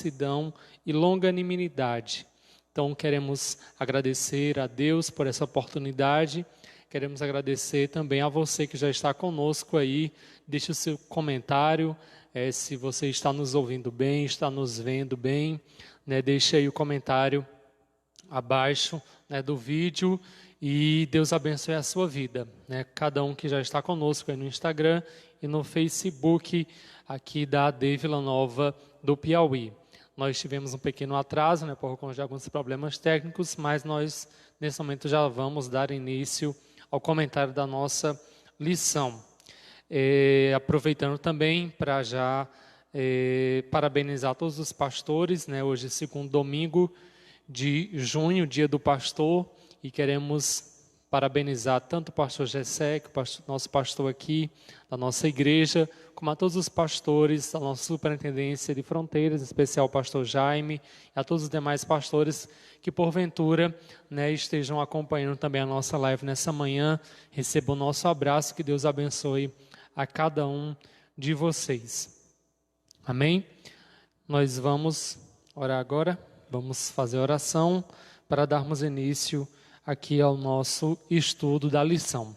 mansidão e longanimidade. Então, queremos agradecer a Deus por essa oportunidade. Queremos agradecer também a você que já está conosco aí. Deixe o seu comentário, se você está nos ouvindo bem, está nos vendo bem, né? Deixe aí o comentário abaixo, né, do vídeo, e Deus abençoe a sua vida, né? Cada um que já está conosco aí no Instagram e no Facebook aqui da AD Vila Nova do Piauí. Nós tivemos um pequeno atraso, né, por conta de alguns problemas técnicos, mas nós, nesse momento, já vamos dar início ao comentário da nossa lição. Aproveitando também para já parabenizar todos os pastores, né, hoje é segundo domingo de junho, dia do pastor, e queremos parabenizar tanto o pastor Gessé, que é o nosso pastor aqui da nossa igreja, como a todos os pastores da nossa superintendência de fronteiras, em especial o pastor Jaime, e a todos os demais pastores que porventura, né, estejam acompanhando também a nossa live nessa manhã. Recebam o nosso abraço, que Deus abençoe a cada um de vocês. Amém? Nós vamos orar agora, vamos fazer oração para darmos início aqui ao nosso estudo da lição.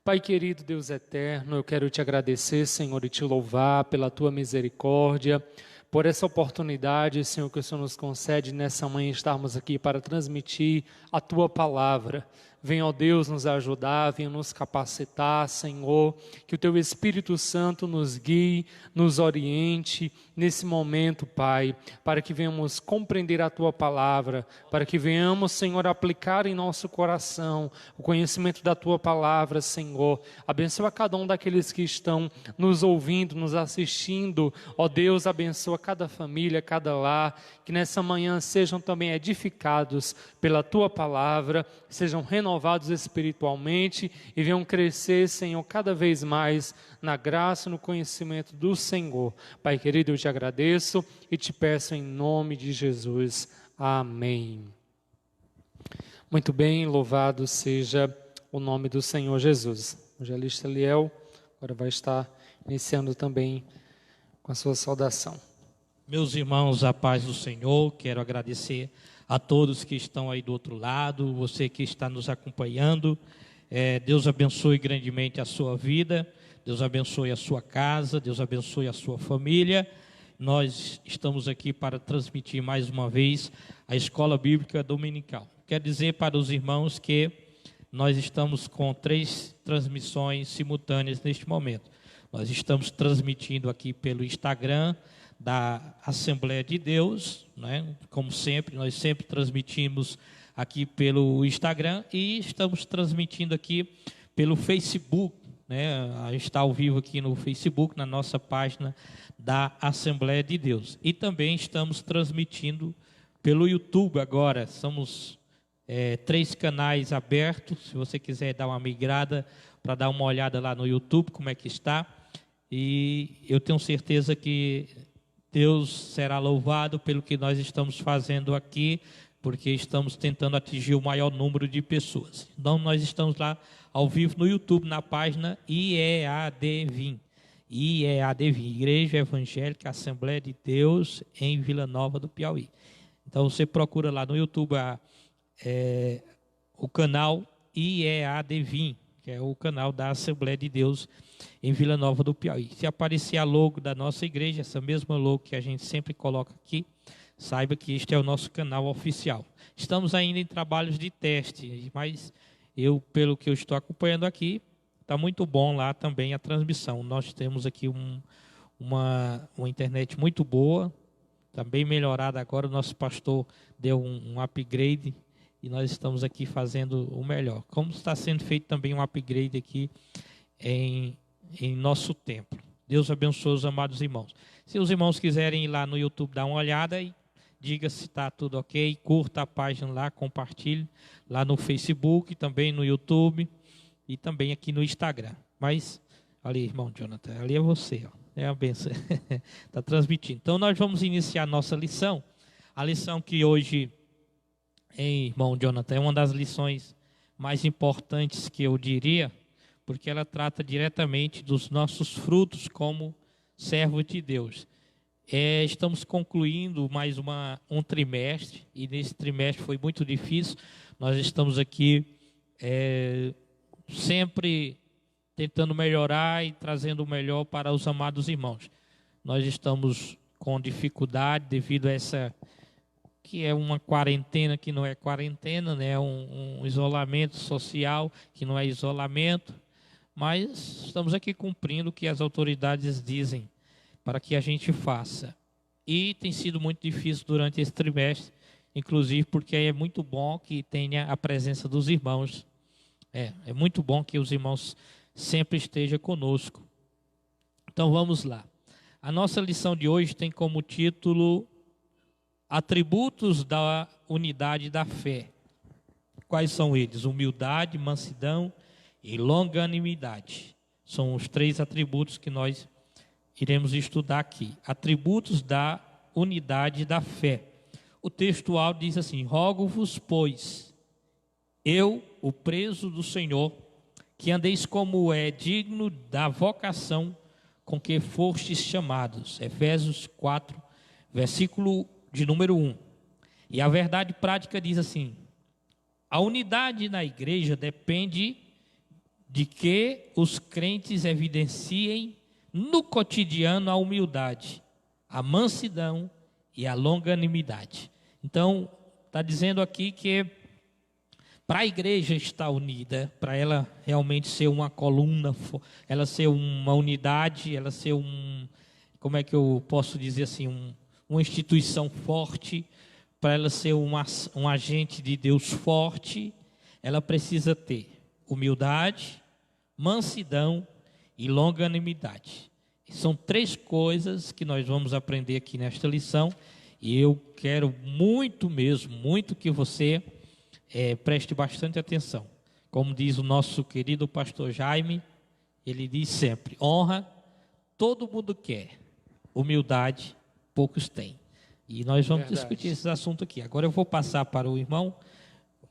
Pai querido, Deus eterno, eu quero te agradecer, Senhor, e te louvar pela tua misericórdia, por essa oportunidade, Senhor, que o Senhor nos concede nessa manhã estarmos aqui para transmitir a tua palavra. Venha, ó Deus, nos ajudar, venha nos capacitar, Senhor, que o teu Espírito Santo nos guie, nos oriente nesse momento, Pai, para que venhamos compreender a tua palavra, para que venhamos, Senhor, aplicar em nosso coração o conhecimento da tua palavra, Senhor. Abençoa cada um daqueles que estão nos ouvindo, nos assistindo, ó Deus, abençoa cada família, cada lar, que nessa manhã sejam também edificados pela tua palavra, sejam renovados espiritualmente e venham crescer, Senhor, cada vez mais na graça e no conhecimento do Senhor. Pai querido, eu te agradeço e te peço em nome de Jesus. Amém. Muito bem, louvado seja o nome do Senhor Jesus. O evangelista Eliel agora vai estar iniciando também com a sua saudação. Meus irmãos, a paz do Senhor, quero agradecer a todos que estão aí do outro lado, você que está nos acompanhando. Deus abençoe grandemente a sua vida, Deus abençoe a sua casa, Deus abençoe a sua família. Nós estamos aqui para transmitir mais uma vez a Escola Bíblica Dominical. Quero dizer para os irmãos que nós estamos com 3 transmissões simultâneas neste momento. Nós estamos transmitindo aqui pelo Instagram da Assembleia de Deus, né? Como sempre, nós sempre transmitimos aqui pelo Instagram e estamos transmitindo aqui pelo Facebook, né? A gente está ao vivo aqui no Facebook, na nossa página da Assembleia de Deus. E também estamos transmitindo pelo YouTube agora. Somos 3 canais abertos, se você quiser dar uma migrada para dar uma olhada lá no YouTube, como é que está. E eu tenho certeza que Deus será louvado pelo que nós estamos fazendo aqui, porque estamos tentando atingir o maior número de pessoas. Então, nós estamos lá ao vivo no YouTube, na página IEADVIM. IEADVIM, Igreja Evangélica Assembleia de Deus em Vila Nova do Piauí. Então, você procura lá no YouTube o canal IEADVIM, que é o canal da Assembleia de Deus em Vila Nova do Piauí. Se aparecer a logo da nossa igreja, essa mesma logo que a gente sempre coloca aqui, saiba que este é o nosso canal oficial. Estamos ainda em trabalhos de teste, mas pelo que eu estou acompanhando aqui, está muito bom lá também a transmissão. Nós temos aqui uma internet muito boa, está bem melhorada agora. O nosso pastor deu um upgrade e nós estamos aqui fazendo o melhor. Como está sendo feito também um upgrade aqui em nosso templo. Deus abençoe os amados irmãos. Se os irmãos quiserem ir lá no YouTube dar uma olhada e diga se está tudo ok, curta a página lá, compartilhe lá no Facebook, também no YouTube e também aqui no Instagram. Mas, ali, irmão Jonathan, ali é você, ó. É a benção. Está transmitindo. Então, nós vamos iniciar a nossa lição. A lição que hoje, irmão Jonathan, é uma das lições mais importantes que eu diria, porque ela trata diretamente dos nossos frutos como servos de Deus. Estamos concluindo mais um trimestre, e nesse trimestre foi muito difícil. Nós estamos aqui sempre tentando melhorar e trazendo o melhor para os amados irmãos. Nós estamos com dificuldade devido a essa, que é uma quarentena que não é quarentena, né? Um isolamento social que não é isolamento, mas estamos aqui cumprindo o que as autoridades dizem para que a gente faça. E tem sido muito difícil durante esse trimestre, inclusive porque é muito bom que tenha a presença dos irmãos. É muito bom que os irmãos sempre estejam conosco. Então vamos lá. A nossa lição de hoje tem como título Atributos da unidade da fé. Quais são eles? Humildade, mansidão e longanimidade. São os 3 atributos que nós iremos estudar aqui. Atributos da unidade da fé. O textual diz assim: rogo-vos, pois, eu, o preso do Senhor, que andeis como é digno da vocação com que fostes chamados. Efésios 4, versículo de número 1. E a verdade prática diz assim: a unidade na igreja depende de que os crentes evidenciem no cotidiano a humildade, a mansidão e a longanimidade. Então, está dizendo aqui que para a igreja estar unida, para ela realmente ser uma coluna, ela ser uma unidade, ela ser como é que eu posso dizer assim, uma instituição forte, para ela ser um agente de Deus forte, ela precisa ter humildade, mansidão e longanimidade. São 3 coisas que nós vamos aprender aqui nesta lição, e eu quero muito mesmo, muito que você preste bastante atenção. Como diz o nosso querido pastor Jaime, ele diz sempre: honra todo mundo quer, humildade poucos têm. E nós vamos discutir esse assunto aqui. Agora eu vou passar para o irmão,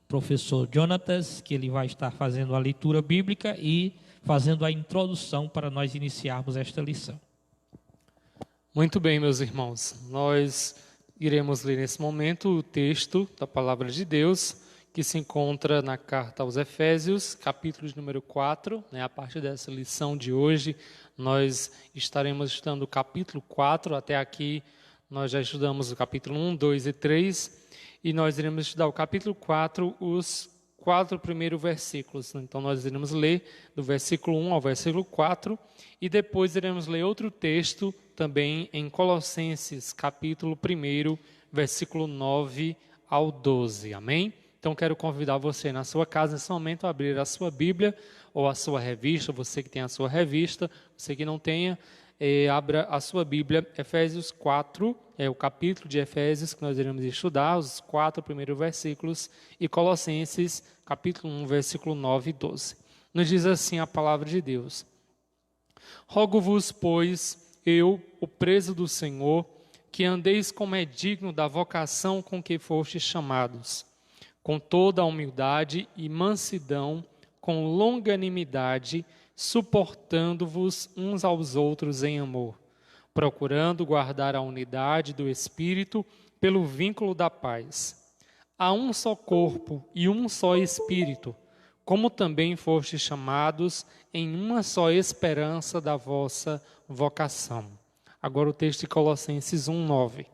professor Jonatas, que ele vai estar fazendo a leitura bíblica e fazendo a introdução para nós iniciarmos esta lição. Muito bem, meus irmãos. Nós iremos ler nesse momento o texto da Palavra de Deus, que se encontra na carta aos Efésios, capítulo de número 4. A partir dessa lição de hoje, nós estaremos estudando o capítulo 4. Até aqui, nós já estudamos o capítulo 1, 2 e 3. E nós iremos estudar o capítulo 4, os 4 primeiros versículos. Então, nós iremos ler do versículo 1 ao versículo 4. E depois iremos ler outro texto também em Colossenses, capítulo 1, versículo 9 ao 12. Amém? Então, quero convidar você na sua casa, nesse momento, a abrir a sua Bíblia ou a sua revista. Você que tem a sua revista, você que não tenha, abra a sua Bíblia. Efésios 4, é o capítulo de Efésios que nós iremos estudar, os 4 primeiros versículos, e Colossenses, capítulo 1, versículo 9 e 12. Nos diz assim a palavra de Deus: rogo-vos, pois, eu, o preso do Senhor, que andeis como é digno da vocação com que fostes chamados, com toda a humildade e mansidão, com longanimidade, suportando-vos uns aos outros em amor, procurando guardar a unidade do Espírito pelo vínculo da paz. Há um só corpo e um só Espírito, como também fostes chamados em uma só esperança da vossa vocação. Agora o texto de Colossenses 1:9.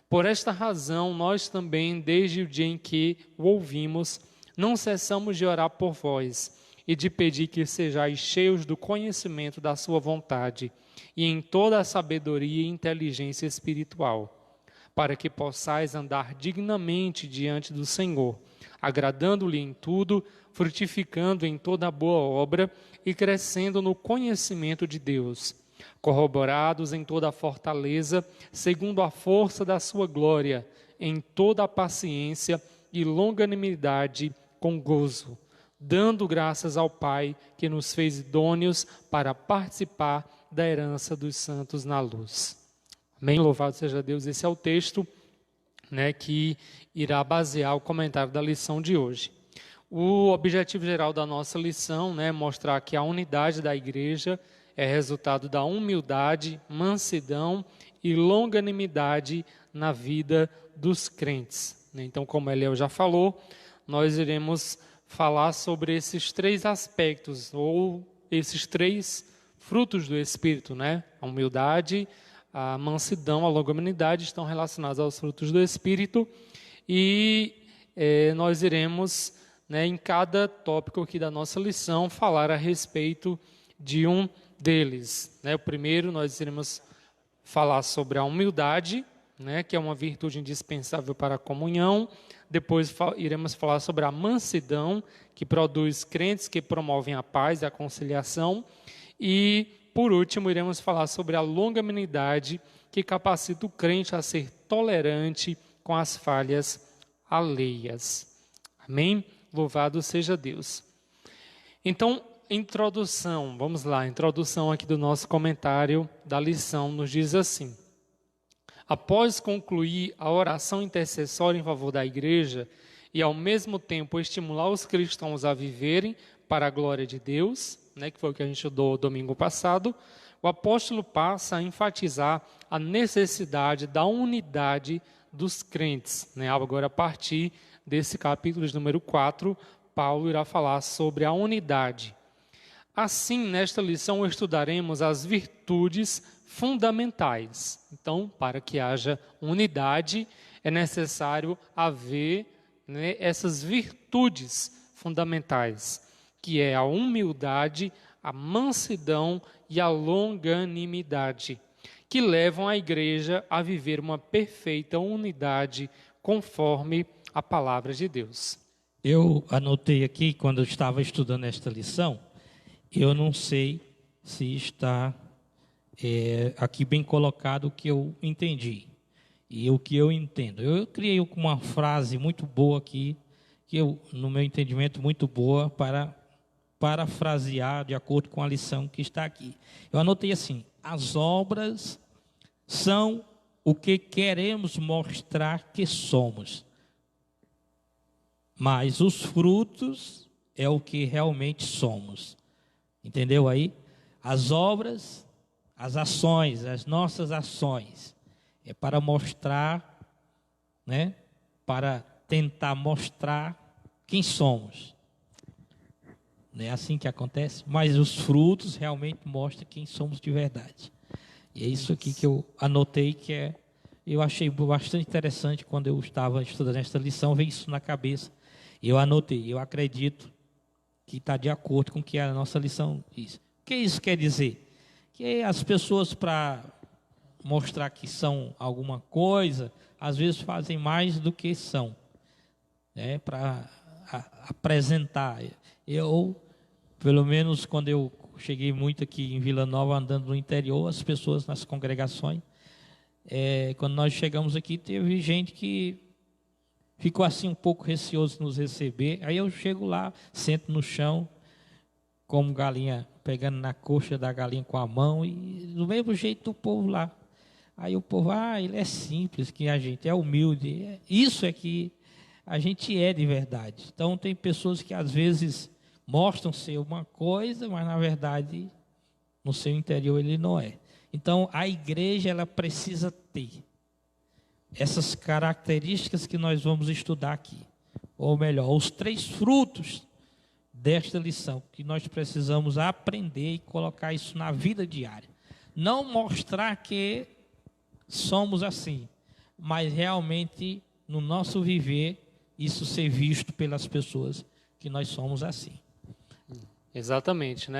Por esta razão, nós também, desde o dia em que o ouvimos, não cessamos de orar por vós e de pedir que sejais cheios do conhecimento da sua vontade e em toda a sabedoria e inteligência espiritual, para que possais andar dignamente diante do Senhor, agradando-lhe em tudo, frutificando em toda boa obra e crescendo no conhecimento de Deus, corroborados em toda a fortaleza, segundo a força da sua glória, em toda a paciência e longanimidade com gozo, dando graças ao Pai que nos fez idôneos para participar da herança dos santos na luz. Amém? Louvado seja Deus. Esse é o texto, que irá basear o comentário da lição de hoje. O objetivo geral da nossa lição é mostrar que a unidade da igreja é resultado da humildade, mansidão e longanimidade na vida dos crentes. Então, como Eliel já falou, nós iremos falar sobre esses 3 aspectos, ou esses 3 frutos do Espírito, né? A humildade, a mansidão, a longanimidade estão relacionados aos frutos do Espírito, e nós iremos, em cada tópico aqui da nossa lição, falar a respeito de um deles. O primeiro, nós iremos falar sobre a humildade, que é uma virtude indispensável para a comunhão. Depois iremos falar sobre a mansidão, que produz crentes que promovem a paz e a conciliação. E, por último, iremos falar sobre a longanimidade, que capacita o crente a ser tolerante com as falhas alheias. Amém? Louvado seja Deus. Então, introdução, vamos lá, a introdução aqui do nosso comentário da lição nos diz assim: após concluir a oração intercessória em favor da igreja e ao mesmo tempo estimular os cristãos a viverem para a glória de Deus, que foi o que a gente estudou domingo passado, o apóstolo passa a enfatizar a necessidade da unidade dos crentes. Agora, a partir desse capítulo de número 4, Paulo irá falar sobre a unidade. Assim, nesta lição, estudaremos as virtudes fundamentais. Então, para que haja unidade, é necessário haver essas virtudes fundamentais, que é a humildade, a mansidão e a longanimidade, que levam a igreja a viver uma perfeita unidade conforme a palavra de Deus. Eu anotei aqui, quando eu estava estudando esta lição, eu não sei se está aqui bem colocado o que eu entendi e o que eu entendo. Eu criei uma frase muito boa aqui, que eu, no meu entendimento, muito boa para parafrasear de acordo com a lição que está aqui. Eu anotei assim: as obras são o que queremos mostrar que somos, mas os frutos é o que realmente somos. Entendeu aí? As obras, as ações, as nossas ações, é para mostrar, para tentar mostrar quem somos. Não é assim que acontece? Mas os frutos realmente mostram quem somos de verdade. E é isso aqui que eu anotei, eu achei bastante interessante quando eu estava estudando esta lição, veio isso na cabeça. E eu anotei, eu acredito que está de acordo com o que a nossa lição diz. O que isso quer dizer? Que as pessoas, para mostrar que são alguma coisa, às vezes fazem mais do que são, para apresentar. Eu, pelo menos quando eu cheguei muito aqui em Vila Nova, andando no interior, as pessoas nas congregações, quando nós chegamos aqui, teve gente que ficou assim um pouco receoso de nos receber. Aí eu chego lá, sento no chão, como galinha, pegando na coxa da galinha com a mão, e do mesmo jeito do povo lá. Aí o povo, ele é simples, que a gente é humilde. Isso é que a gente é de verdade. Então tem pessoas que às vezes mostram ser uma coisa, mas na verdade no seu interior ele não é. Então a igreja, ela precisa ter essas características que nós vamos estudar aqui, ou melhor, os 3 frutos desta lição, que nós precisamos aprender e colocar isso na vida diária. Não mostrar que somos assim, mas realmente no nosso viver, isso ser visto pelas pessoas que nós somos assim. Exatamente,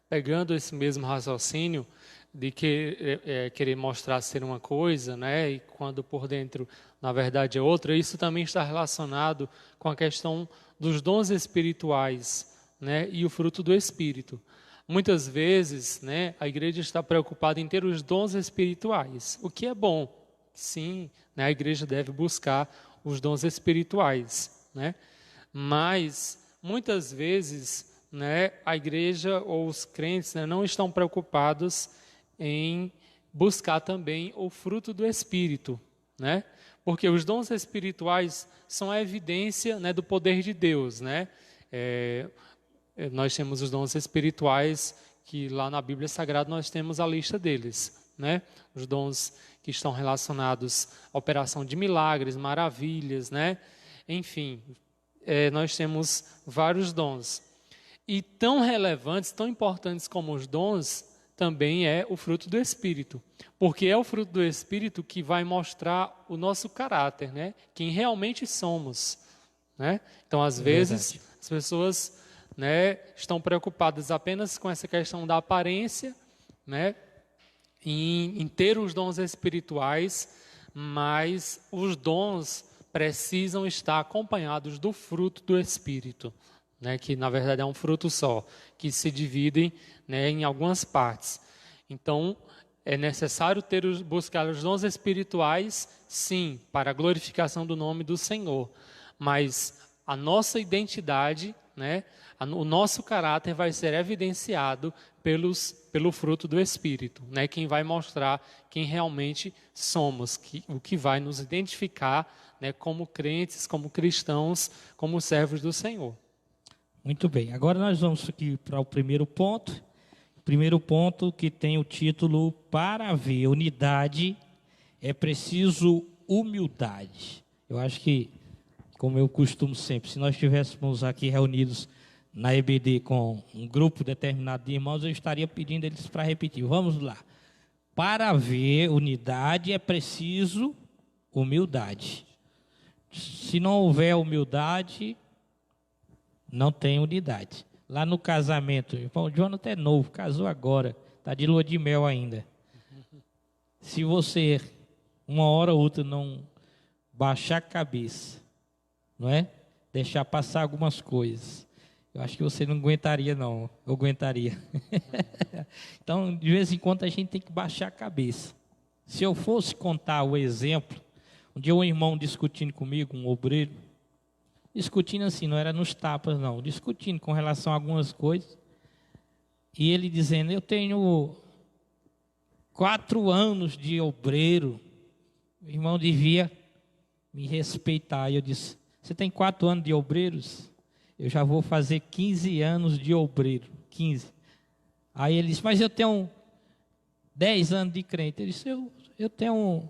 Pegando esse mesmo raciocínio de querer mostrar ser uma coisa, e quando por dentro, na verdade, é outra, isso também está relacionado com a questão dos dons espirituais, e o fruto do Espírito. Muitas vezes, a igreja está preocupada em ter os dons espirituais, o que é bom. Sim, a igreja deve buscar os dons espirituais, mas muitas vezes, a igreja ou os crentes, não estão preocupados em buscar também o fruto do Espírito, porque os dons espirituais são a evidência, do poder de Deus, nós temos os dons espirituais que lá na Bíblia Sagrada nós temos a lista deles, os dons que estão relacionados à operação de milagres, maravilhas, né? Enfim, nós temos vários dons. E tão relevantes, tão importantes como os dons, também é o fruto do Espírito. Porque é o fruto do Espírito que vai mostrar o nosso caráter, né? Quem realmente somos, né? Então, às vezes, as pessoas, né, estão preocupadas apenas com essa questão da aparência, né? Em ter os dons espirituais, mas os dons precisam estar acompanhados do fruto do Espírito, né, que na verdade é um fruto só, que se dividem, né, em algumas partes. Então, é necessário buscar os dons espirituais, sim, para a glorificação do nome do Senhor, mas a nossa identidade, né, o nosso caráter vai ser evidenciado pelo fruto do Espírito, né, quem vai mostrar quem realmente somos, o que vai nos identificar, né, como crentes, como cristãos, como servos do Senhor. Muito bem, agora nós vamos aqui para o primeiro ponto. Primeiro ponto que tem o título: para haver unidade é preciso humildade. Eu acho que, como eu costumo sempre, se nós estivéssemos aqui reunidos na EBD com um grupo determinado de irmãos, eu estaria pedindo eles para repetir. Vamos lá. Para haver unidade é preciso humildade. Se não houver humildade, não tem unidade. Lá no casamento, o Jonathan é novo, casou agora, está de lua de mel ainda. Se você, uma hora ou outra, não baixar a cabeça, não é? Deixar passar algumas coisas, eu acho que você não aguentaria, não. Eu aguentaria. Então, de vez em quando, a gente tem que baixar a cabeça. Se eu fosse contar o exemplo, um dia um irmão discutindo comigo, um obreiro, discutindo assim, não era nos tapas, não, discutindo com relação a algumas coisas, e ele dizendo: eu tenho 4 anos de obreiro, o irmão devia me respeitar. E eu disse: você tem 4 anos de obreiros? Eu já vou fazer 15 anos de obreiro, 15. Aí ele disse: mas eu tenho 10 anos de crente. Ele disse: eu tenho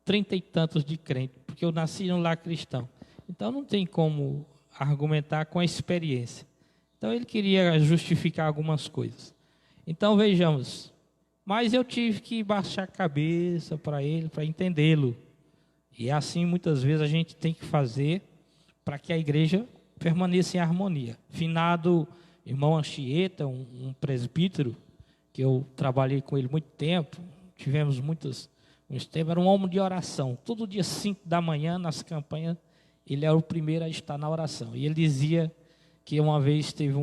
30 e tantos de crente, porque eu nasci num lar cristão. Então, não tem como argumentar com a experiência. Então, ele queria justificar algumas coisas. Então, vejamos. Mas eu tive que baixar a cabeça para ele, para entendê-lo. E assim, muitas vezes, a gente tem que fazer para que a igreja permaneça em harmonia. Finado irmão Anchieta, um presbítero, que eu trabalhei com ele muito tempo, tivemos muitos tempos, era um homem de oração. Todo dia, 5 da manhã, nas campanhas, ele era o primeiro a estar na oração. E ele dizia que uma vez teve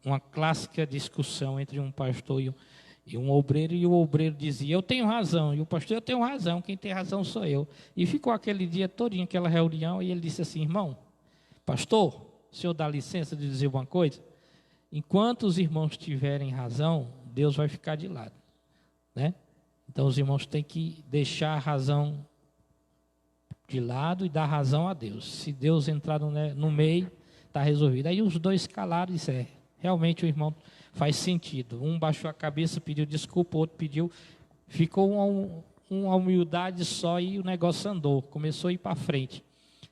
uma clássica discussão entre um pastor e um obreiro, e o obreiro dizia: eu tenho razão, e o pastor: eu tenho razão, quem tem razão sou eu. E ficou aquele dia todinho, aquela reunião, e ele disse assim: irmão, pastor, o senhor dá licença de dizer uma coisa? Enquanto os irmãos tiverem razão, Deus vai ficar de lado, né? Então os irmãos têm que deixar a razão de lado e dar razão a Deus. Se Deus entrar no meio, está resolvido. Aí os dois calaram e disseram: realmente o irmão faz sentido. Um baixou a cabeça, pediu desculpa, o outro pediu. Ficou uma humildade só e o negócio andou, começou a ir para frente.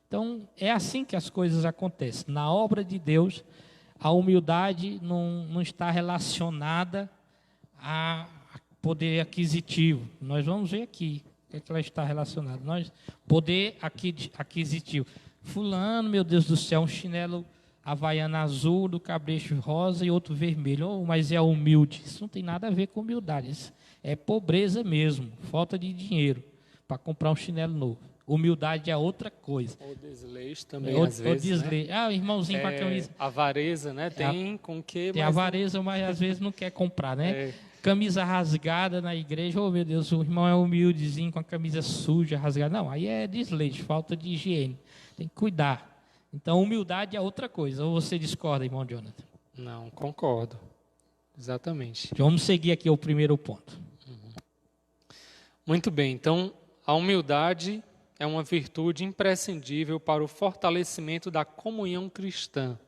Então, é assim que as coisas acontecem. Na obra de Deus, a humildade não está relacionada a poder aquisitivo. Nós vamos ver aqui o que ela está relacionada. Poder aquisitivo. Fulano, meu Deus do céu, um chinelo havaiana azul, do cabrecho rosa e outro vermelho. Oh, mas é humilde. Isso não tem nada a ver com humildade. Isso é pobreza mesmo, falta de dinheiro para comprar um chinelo novo. Humildade é outra coisa. Ou desleixo também, às vezes, desleixo. Né? O irmãozinho com a camisa. Avareza, né? Tem com que... Tem avareza, mas às vezes não quer comprar, né? Camisa rasgada na igreja. Oh, meu Deus, o irmão é humildezinho com a camisa suja, rasgada. Não, aí é desleixo, falta de higiene. Tem que cuidar. Então, humildade é outra coisa. Ou você discorda, irmão Jonathan? Não, concordo. Exatamente. Então, vamos seguir aqui o primeiro ponto. Muito bem. Então, a humildade é uma virtude imprescindível para o fortalecimento da comunhão cristã.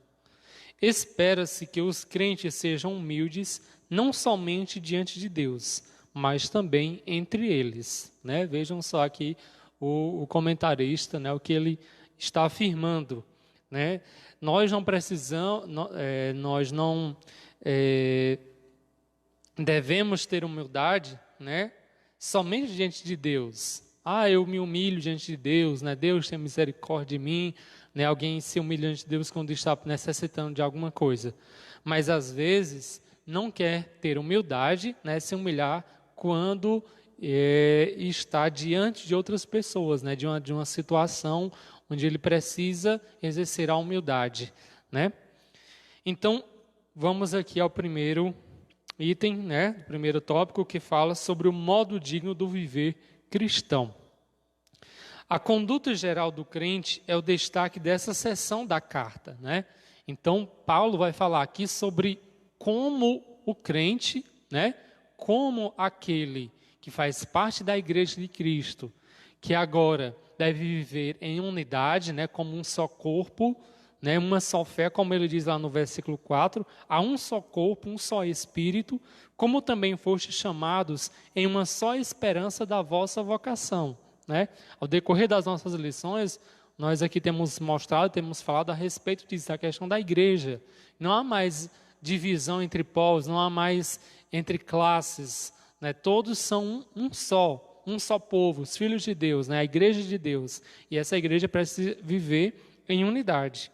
Espera-se que os crentes sejam humildes não somente diante de Deus, mas também entre eles, né? Vejam só aqui o comentarista, né, o que ele está afirmando, né? Nós não precisamos, nós não devemos ter humildade, né, somente diante de Deus. Eu me humilho diante de Deus, né? Deus tem misericórdia de mim, né? Alguém se humilha diante de Deus quando está necessitando de alguma coisa. Mas às vezes não quer ter humildade, né? Se humilhar quando está diante de outras pessoas, né? De uma situação onde ele precisa exercer a humildade, né? Então, vamos aqui ao primeiro item, né? O primeiro tópico, que fala sobre o modo digno do viver cristão. A conduta geral do crente é o destaque dessa seção da carta, né? Então, Paulo vai falar aqui sobre como o crente, né? Como aquele que faz parte da igreja de Cristo, que agora deve viver em unidade, né? Como um só corpo, né? Uma só fé, como ele diz lá no versículo 4, há um só corpo, um só espírito, como também fostes chamados em uma só esperança da vossa vocação, né? Ao decorrer das nossas lições, nós aqui temos mostrado, temos falado a respeito disso, a questão da igreja. Não há mais divisão entre povos, não há mais entre classes, né? Todos são um só povo, os filhos de Deus, né? A igreja de Deus. E essa igreja precisa viver em unidade.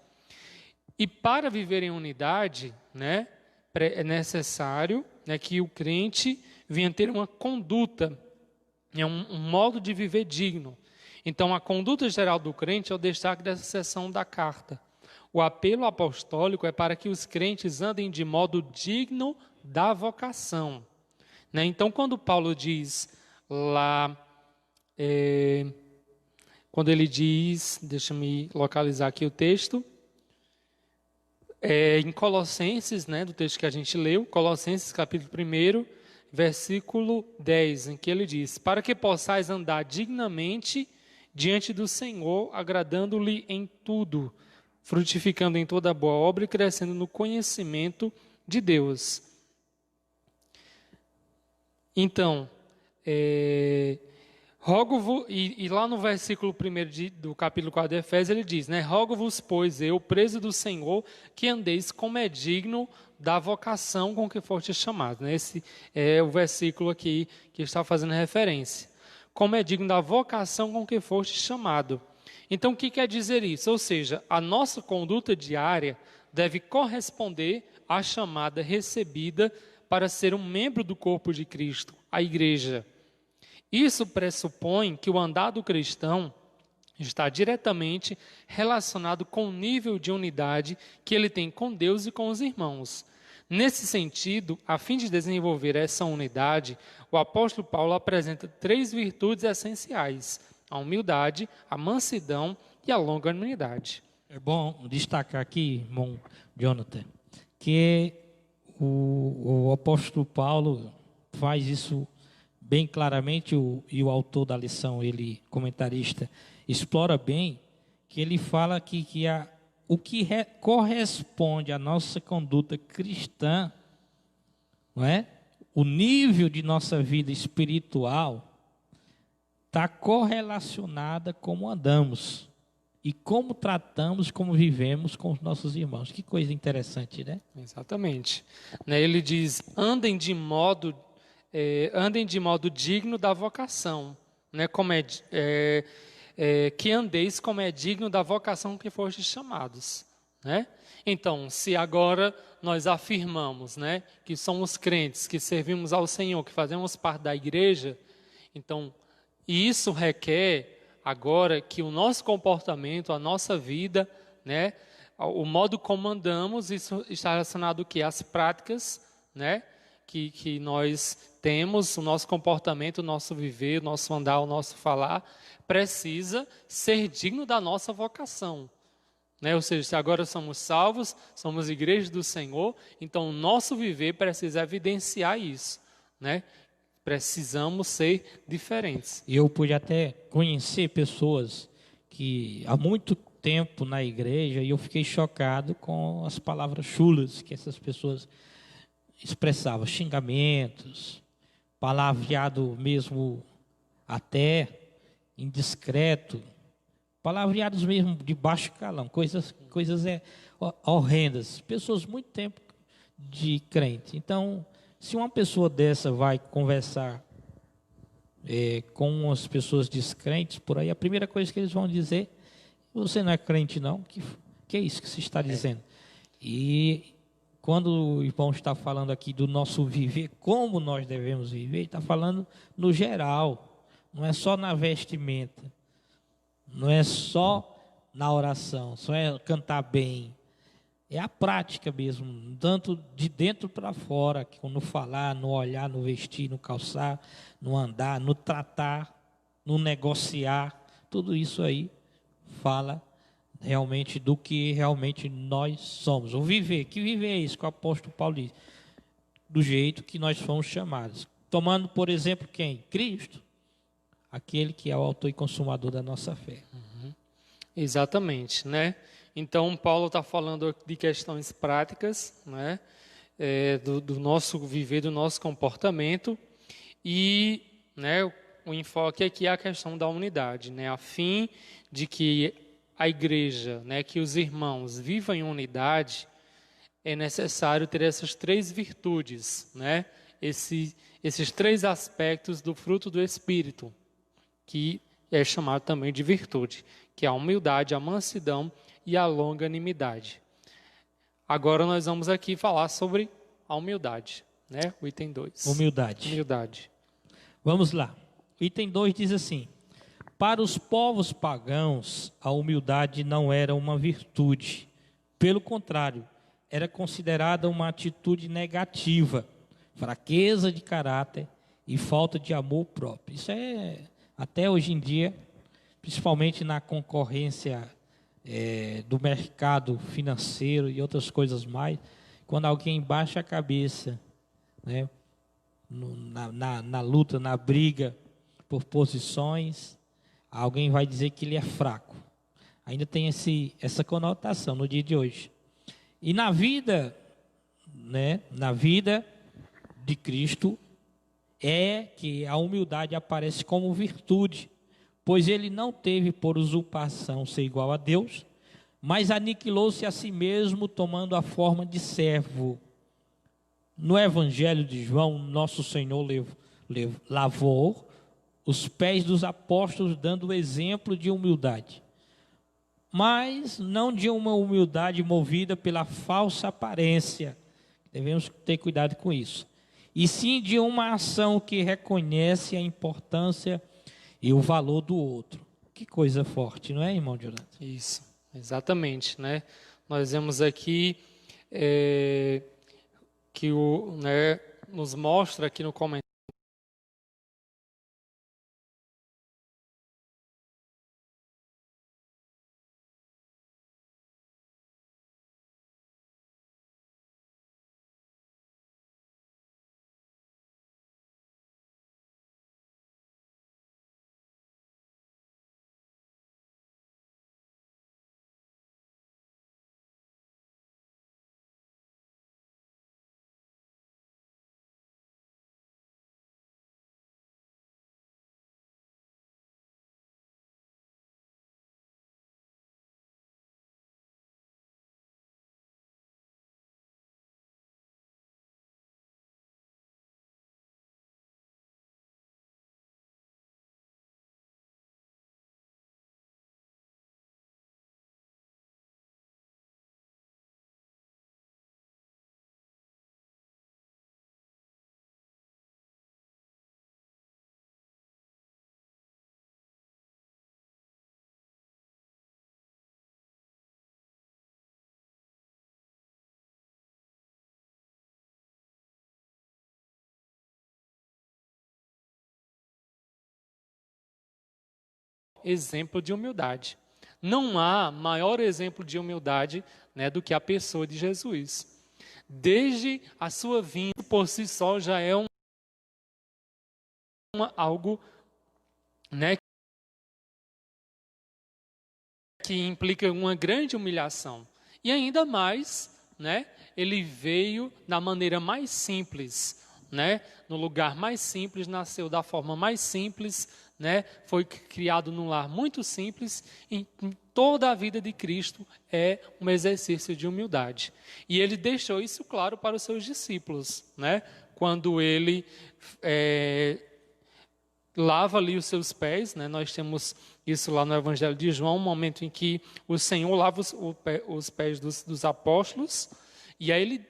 E para viver em unidade, né, é necessário, né, que o crente venha ter uma conduta, um modo de viver digno. Então, a conduta geral do crente é o destaque dessa seção da carta. O apelo apostólico é para que os crentes andem de modo digno da vocação, né? Então, quando Paulo diz lá, quando ele diz, deixa-me localizar aqui o texto, em Colossenses, né, do texto que a gente leu, Colossenses capítulo 1, versículo 10, em que ele diz: para que possais andar dignamente diante do Senhor, agradando-lhe em tudo, frutificando em toda boa obra e crescendo no conhecimento de Deus. Então, rogo-vos, e lá no versículo 1 do capítulo 4 de Efésios, ele diz, né, rogo-vos, pois eu, preso do Senhor, que andeis como é digno da vocação com que foste chamados. Né? Esse é o versículo aqui que está fazendo referência. Como é digno da vocação com que foste chamado. Então, o que quer dizer isso? Ou seja, a nossa conduta diária deve corresponder à chamada recebida para ser um membro do corpo de Cristo, a igreja. Isso pressupõe que o andar do cristão está diretamente relacionado com o nível de unidade que ele tem com Deus e com os irmãos. Nesse sentido, a fim de desenvolver essa unidade, o apóstolo Paulo apresenta 3 virtudes essenciais: a humildade, a mansidão e a longanimidade. É bom destacar aqui, irmão Jonathan, que o apóstolo Paulo faz isso bem claramente, e o autor da lição, ele, comentarista, explora bem, que ele fala que o que corresponde à nossa conduta cristã, não é? O nível de nossa vida espiritual está correlacionada como andamos e como tratamos, como vivemos com os nossos irmãos. Que coisa interessante, né? Exatamente. Ele diz, andem de modo digno da vocação, né? Que andeis como é digno da vocação que fostes chamados, né? Então, se agora nós afirmamos, né, que somos crentes, que servimos ao Senhor, que fazemos parte da igreja, então isso requer agora que o nosso comportamento, a nossa vida, né, o modo como andamos, isso está relacionado ao quê? Às práticas, né, que nós temos, o nosso comportamento, o nosso viver, o nosso andar, o nosso falar, precisa ser digno da nossa vocação. Né? Ou seja, se agora somos salvos, somos igreja do Senhor, então o nosso viver precisa evidenciar isso. Né? Precisamos ser diferentes. Eu pude até conhecer pessoas que há muito tempo na igreja e eu fiquei chocado com as palavras chulas que essas pessoas expressavam, xingamentos, palavreado mesmo até indiscreto, palavreados mesmo de baixo calão, coisas horrendas, pessoas muito tempo de crente. Então, se uma pessoa dessa vai conversar com as pessoas descrentes por aí, a primeira coisa que eles vão dizer: você não é crente não? Que é isso que se está dizendo? E quando o irmão está falando aqui do nosso viver, como nós devemos viver, ele está falando no geral, não é só na vestimenta, não é só na oração, só é cantar bem, é a prática mesmo, tanto de dentro para fora, no falar, no olhar, no vestir, no calçar, no andar, no tratar, no negociar, tudo isso aí fala realmente do que realmente nós somos. O viver, que viver é isso que o apóstolo Paulo diz? Do jeito que nós fomos chamados. Tomando, por exemplo, quem? Cristo, aquele que é o autor e consumador da nossa fé. Exatamente, né? Então, Paulo está falando de questões práticas, né? Do nosso viver, do nosso comportamento, e, né, o enfoque aqui é a questão da unidade, né? A fim de que a igreja, né, que os irmãos vivam em unidade, é necessário ter essas três virtudes, né? Esses três aspectos do fruto do Espírito, que é chamado também de virtude, que é a humildade, a mansidão e a longanimidade. Agora nós vamos aqui falar sobre a humildade, né? O item 2. Humildade. Vamos lá. O item 2 diz assim: para os povos pagãos, a humildade não era uma virtude. Pelo contrário, era considerada uma atitude negativa, fraqueza de caráter e falta de amor próprio. Isso é, até hoje em dia, principalmente na concorrência do mercado financeiro e outras coisas mais, quando alguém baixa a cabeça, né, na luta, na briga por posições, alguém vai dizer que ele é fraco. Ainda tem essa conotação no dia de hoje. E na vida, né, na vida de Cristo, é que a humildade aparece como virtude, pois ele não teve por usurpação ser igual a Deus, mas aniquilou-se a si mesmo, tomando a forma de servo. No Evangelho de João, nosso Senhor lavou os pés dos apóstolos, dando o exemplo de humildade. Mas não de uma humildade movida pela falsa aparência. Devemos ter cuidado com isso. E sim de uma ação que reconhece a importância e o valor do outro. Que coisa forte, não é, irmão Jonathan? Isso, exatamente, né? Nós vemos aqui que nos mostra aqui no comentário exemplo de humildade. Não há maior exemplo de humildade, né, do que a pessoa de Jesus. Desde a sua vinda, por si só, já é algo, né, que implica uma grande humilhação. E ainda mais, né, ele veio da maneira mais simples, né? No lugar mais simples, nasceu da forma mais simples, né? Foi criado num lar muito simples. Em toda a vida de Cristo é um exercício de humildade. E ele deixou isso claro para os seus discípulos, né? Quando ele lava ali os seus pés, né? Nós temos isso lá no Evangelho de João, um momento em que o Senhor lava os pés dos apóstolos, e aí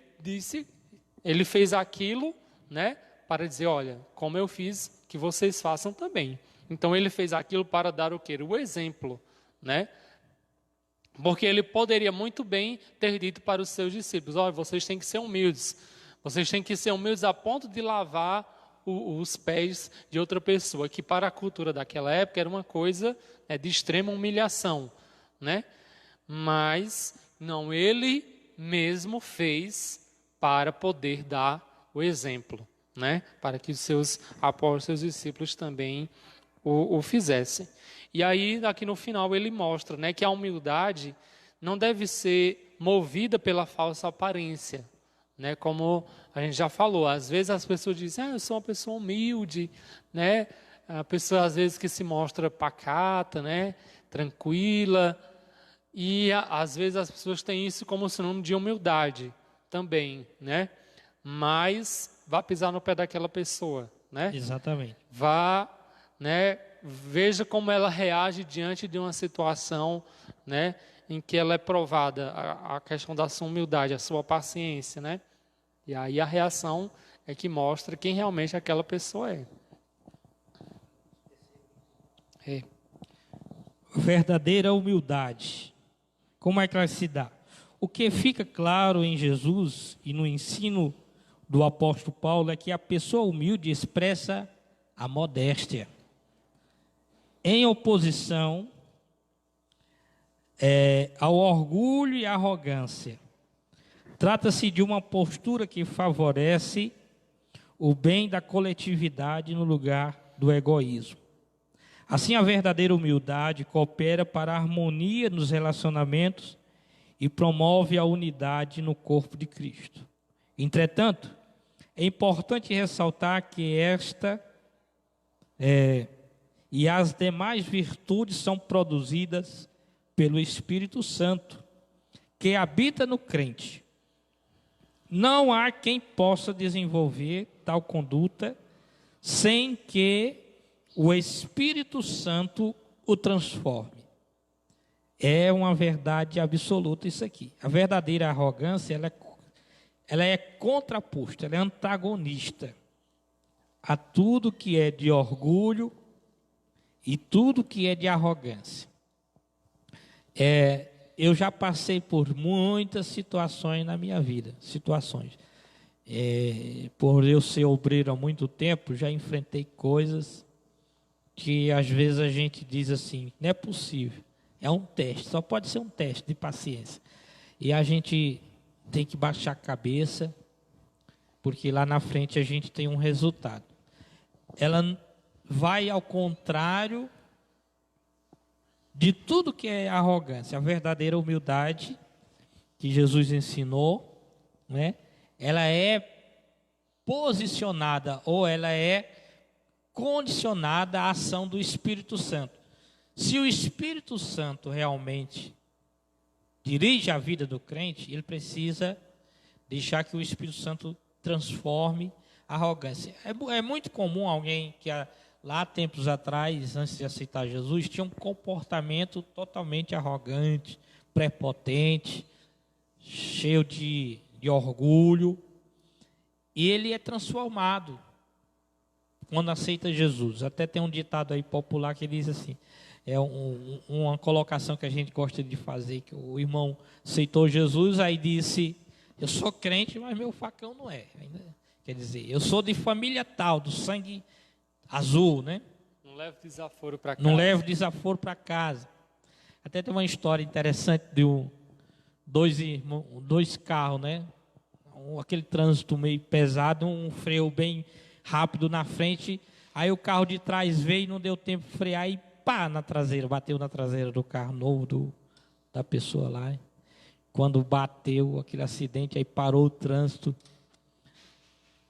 ele fez aquilo, né? Para dizer, olha, como eu fiz, que vocês façam também. Então ele fez aquilo para dar o quê? O exemplo, né? Porque ele poderia muito bem ter dito para os seus discípulos, olha, vocês têm que ser humildes. Vocês têm que ser humildes a ponto de lavar os pés de outra pessoa, que para a cultura daquela época era uma coisa, né, de extrema humilhação, né? Mas não, ele mesmo fez para poder dar o exemplo, né? Para que os seus apóstolos, seus discípulos também o fizessem. E aí, aqui no final, ele mostra, né, que a humildade não deve ser movida pela falsa aparência, né? Como a gente já falou, às vezes as pessoas dizem, eu sou uma pessoa humilde, né? A pessoa às vezes que se mostra pacata, né? Tranquila, e às vezes as pessoas têm isso como sinônimo de humildade também, né? Mas vá pisar no pé daquela pessoa, né? Exatamente. Vá, né? Veja como ela reage diante de uma situação, né, em que ela é provada, a questão da sua humildade, a sua paciência, né? E aí a reação é que mostra quem realmente aquela pessoa é. Verdadeira humildade. Como é que ela se dá? O que fica claro em Jesus e no ensino do apóstolo Paulo é que a pessoa humilde expressa a modéstia, em oposição ao orgulho e arrogância. Trata-se de uma postura que favorece o bem da coletividade no lugar do egoísmo. Assim, a verdadeira humildade coopera para a harmonia nos relacionamentos e promove a unidade no corpo de Cristo. Entretanto, é importante ressaltar que esta e as demais virtudes são produzidas pelo Espírito Santo, que habita no crente. Não há quem possa desenvolver tal conduta sem que o Espírito Santo o transforme. É uma verdade absoluta isso aqui. A verdadeira arrogância, ela é contraposta, ela é antagonista a tudo que é de orgulho e tudo que é de arrogância. Eu já passei por muitas situações na minha vida, por eu ser obreiro há muito tempo, já enfrentei coisas que às vezes a gente diz assim, não é possível, é um teste, só pode ser um teste de paciência. E a gente tem que baixar a cabeça, porque lá na frente a gente tem um resultado. Ela vai ao contrário de tudo que é arrogância. A verdadeira humildade que Jesus ensinou, né? Ela é posicionada ou ela é condicionada à ação do Espírito Santo. Se o Espírito Santo realmente dirige a vida do crente, ele precisa deixar que o Espírito Santo transforme a arrogância. É muito comum alguém que lá tempos atrás, antes de aceitar Jesus, tinha um comportamento totalmente arrogante, prepotente, cheio de orgulho, e ele é transformado quando aceita Jesus. Até tem um ditado aí popular que diz assim, uma colocação que a gente gosta de fazer, que o irmão aceitou Jesus, aí disse, eu sou crente, mas meu facão não é. Quer dizer, eu sou de família tal, do sangue azul, né? Não leve desaforo para casa. Não leve desaforo para casa. Até tem uma história interessante de dois carros, né? Aquele trânsito meio pesado, um freio bem rápido na frente, aí o carro de trás veio e não deu tempo de frear e pá, na traseira, bateu na traseira do carro novo da pessoa lá. Quando bateu aquele acidente, aí parou o trânsito.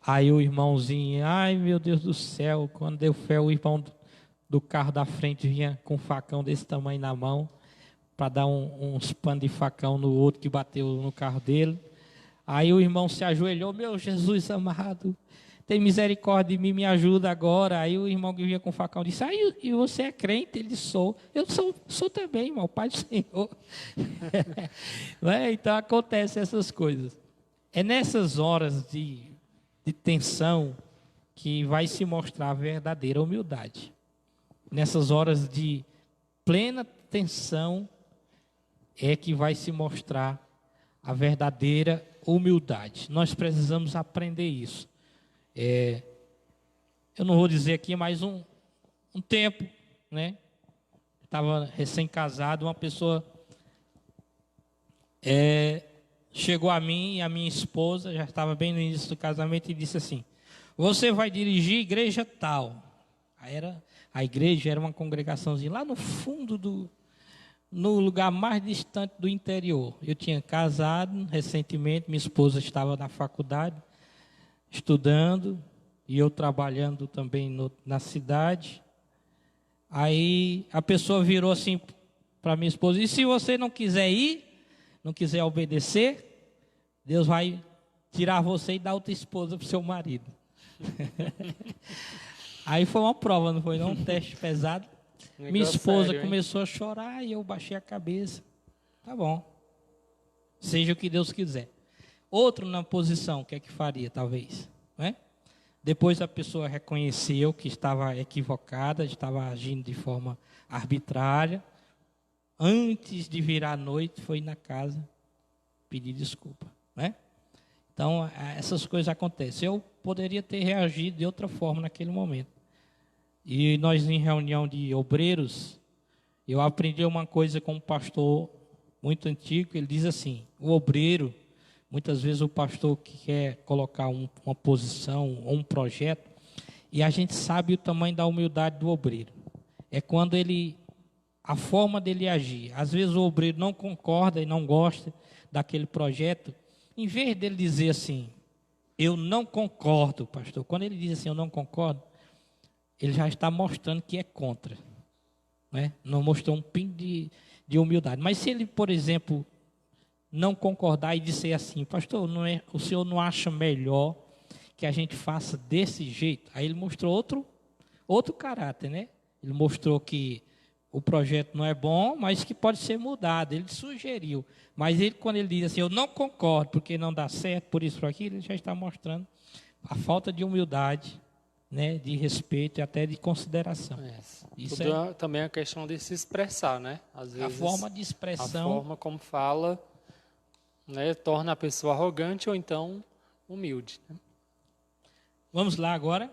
Aí o irmãozinho, ai meu Deus do céu, quando deu fé, o irmão do carro da frente vinha com um facão desse tamanho na mão, para dar uns panos de facão no outro que bateu no carro dele. Aí o irmão se ajoelhou, meu Jesus amado, tem misericórdia de mim, me ajuda agora. Aí o irmão que vinha com o facão disse, e você é crente? Ele disse, sou. Eu sou também, irmão, Pai do Senhor. Então acontecem essas coisas. É nessas horas de tensão que vai se mostrar a verdadeira humildade. Nessas horas de plena tensão é que vai se mostrar a verdadeira humildade. Nós precisamos aprender isso. Eu não vou dizer aqui, mas um tempo, né? Estava recém-casado, uma pessoa chegou a mim e a minha esposa, já estava bem no início do casamento, e disse assim, você vai dirigir igreja tal. A igreja era uma congregaçãozinha lá no fundo no lugar mais distante do interior. Eu tinha casado recentemente, minha esposa estava na faculdade, estudando, e eu trabalhando também na cidade. Aí a pessoa virou assim para minha esposa, e se você não quiser ir, não quiser obedecer, Deus vai tirar você e dar outra esposa para o seu marido. Aí foi uma prova, não foi não? Um teste pesado. Minha esposa sério, começou a chorar e eu baixei a cabeça. Tá bom. Seja o que Deus quiser. Outro na posição, o que é que faria, talvez? Né? Depois a pessoa reconheceu que estava equivocada, estava agindo de forma arbitrária. Antes de virar a noite, foi na casa pedir desculpa. Né? Então, essas coisas acontecem. Eu poderia ter reagido de outra forma naquele momento. E nós, em reunião de obreiros, eu aprendi uma coisa com um pastor muito antigo. Ele diz assim, o obreiro, muitas vezes o pastor que quer colocar uma posição ou um projeto, e a gente sabe o tamanho da humildade do obreiro. É quando a forma dele agir. Às vezes o obreiro não concorda e não gosta daquele projeto. Em vez dele dizer assim, eu não concordo, pastor. Quando ele diz assim, eu não concordo, ele já está mostrando que é contra. Né? Não mostrou um pingo de humildade. Mas se ele, por exemplo, não concordar e disser assim, pastor, o senhor não acha melhor que a gente faça desse jeito? Aí ele mostrou outro caráter, né? Ele mostrou que o projeto não é bom, mas que pode ser mudado. Ele sugeriu. Mas quando ele diz assim, eu não concordo, porque não dá certo, por isso, por aquilo, ele já está mostrando a falta de humildade, né, de respeito e até de consideração. Isso também a questão de se expressar, né? Às vezes, a forma de expressão. A forma como fala, né, torna a pessoa arrogante ou então humilde. Né? Vamos lá agora.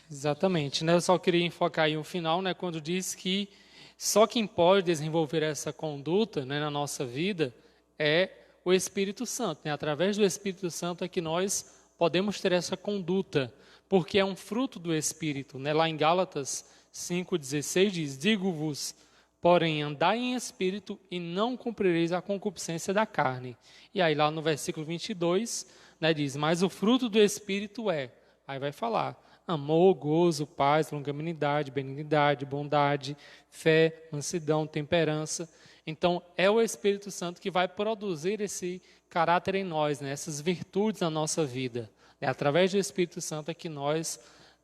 Exatamente. Né? Eu só queria enfocar aí o final, né, quando diz que só quem pode desenvolver essa conduta, né, na nossa vida é o Espírito Santo. Né? Através do Espírito Santo é que nós podemos ter essa conduta, porque é um fruto do Espírito. Né? Lá em Gálatas 5,16 diz, digo-vos, porém, andai em Espírito e não cumprireis a concupiscência da carne. E aí lá no versículo 22, né, diz, mas o fruto do Espírito aí vai falar, amor, gozo, paz, longanimidade, benignidade, bondade, fé, mansidão, temperança. Então, é o Espírito Santo que vai produzir esse caráter em nós, né, essas virtudes na nossa vida. É através do Espírito Santo é que nós,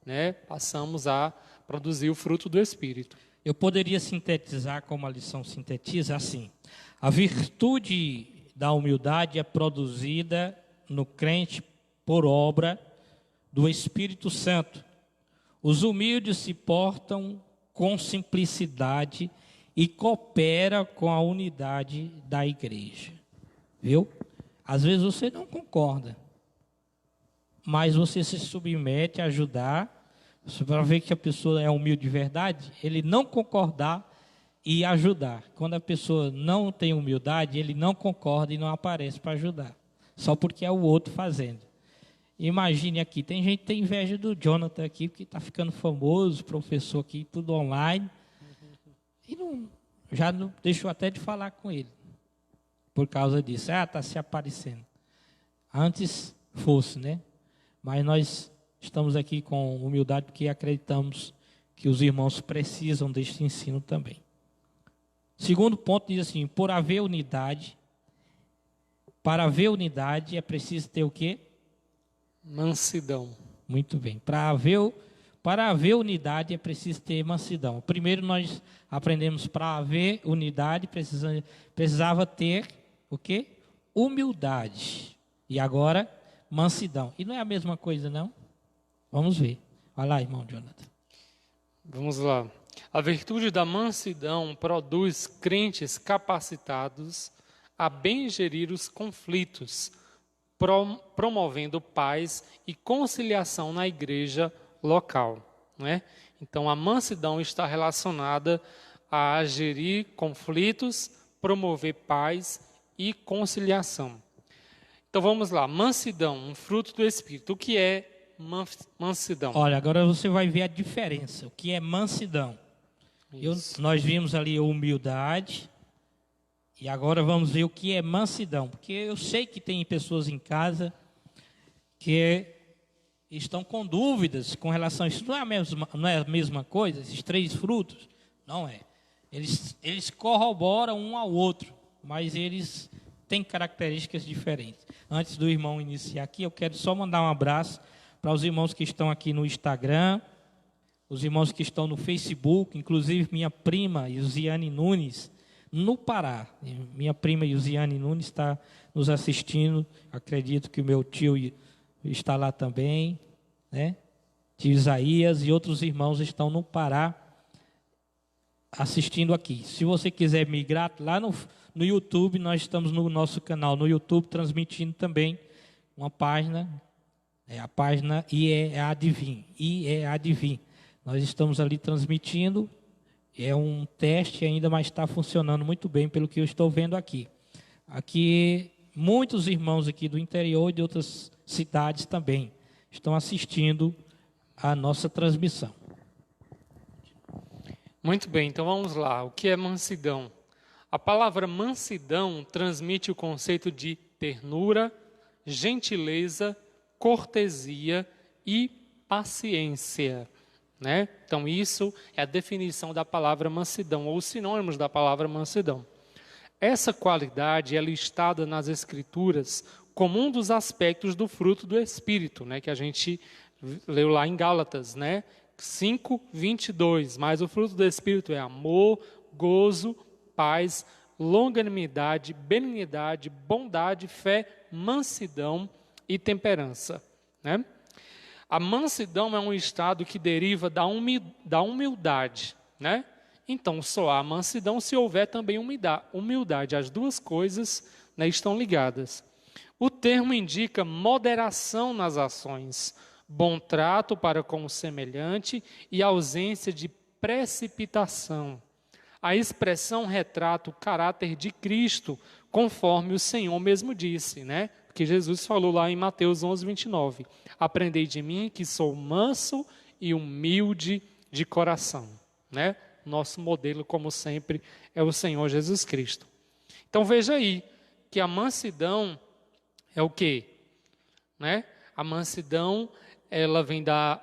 né, passamos a produzir o fruto do Espírito. Eu poderia sintetizar, como a lição sintetiza, assim. A virtude da humildade é produzida no crente por obra do Espírito Santo. Os humildes se portam com simplicidade e cooperam com a unidade da igreja. Viu? Às vezes você não concorda, mas você se submete a ajudar, para ver que a pessoa é humilde de verdade, ele não concordar e ajudar. Quando a pessoa não tem humildade, ele não concorda e não aparece para ajudar, só porque é o outro fazendo. Imagine aqui, tem gente que tem inveja do Jonathan aqui, porque está ficando famoso, professor aqui, tudo online, e já não deixou até de falar com ele, por causa disso. Está se aparecendo. Antes fosse, né? mas nós estamos aqui com humildade porque acreditamos que os irmãos precisam deste ensino também. Segundo ponto diz assim: para haver unidade é preciso ter o quê? Mansidão. Muito bem. Para haver unidade é preciso ter mansidão. Primeiro nós aprendemos para haver unidade precisava ter o quê? Humildade. E agora mansidão. E não é a mesma coisa, não? Vamos ver. Vai lá, irmão Jonathan. Vamos lá. A virtude da mansidão produz crentes capacitados a bem gerir os conflitos, promovendo paz e conciliação na igreja local, não é? Então, a mansidão está relacionada a gerir conflitos, promover paz e conciliação. Então, vamos lá. Mansidão, um fruto do Espírito. O que é mansidão? Olha, agora você vai ver a diferença. O que é mansidão? Nós vimos ali humildade. E agora vamos ver o que é mansidão. Porque eu sei que tem pessoas em casa que estão com dúvidas com relação a isso. Não é a mesma coisa, esses três frutos? Não é. Eles corroboram um ao outro, mas eles têm características diferentes. Antes do irmão iniciar aqui, eu quero só mandar um abraço para os irmãos que estão aqui no Instagram, os irmãos que estão no Facebook, inclusive minha prima, Yusiane Nunes, no Pará. Minha prima Yusiane Nunes está nos assistindo. Acredito que o meu tio está lá também, né? Tio Isaías e outros irmãos estão no Pará assistindo aqui. Se você quiser migrar lá no YouTube, nós estamos no nosso canal no YouTube transmitindo também uma página, a página IEADVIM. Nós estamos ali transmitindo. É um teste ainda, mas está funcionando muito bem pelo que eu estou vendo aqui. Aqui, muitos irmãos aqui do interior e de outras cidades também estão assistindo a nossa transmissão. Muito bem, então vamos lá. O que é mansidão? A palavra mansidão transmite o conceito de ternura, gentileza, cortesia e paciência. Né? Então, isso é a definição da palavra mansidão, ou sinônimos da palavra mansidão. Essa qualidade é listada nas Escrituras como um dos aspectos do fruto do Espírito, né? Que a gente leu lá em Gálatas, né? 5:22. Mas o fruto do Espírito é amor, gozo, paz, longanimidade, benignidade, bondade, fé, mansidão e temperança. Né? A mansidão é um estado que deriva da humildade, né? Então, só há mansidão se houver também humildade. As duas coisas, né, estão ligadas. O termo indica moderação nas ações, bom trato para com o semelhante e ausência de precipitação. A expressão retrata o caráter de Cristo, conforme o Senhor mesmo disse, né? Que Jesus falou lá em Mateus 11:29. Aprendei de mim que sou manso e humilde de coração. Né? Nosso modelo, como sempre, é o Senhor Jesus Cristo. Então veja aí que a mansidão é o quê? Né? A mansidão, ela vem da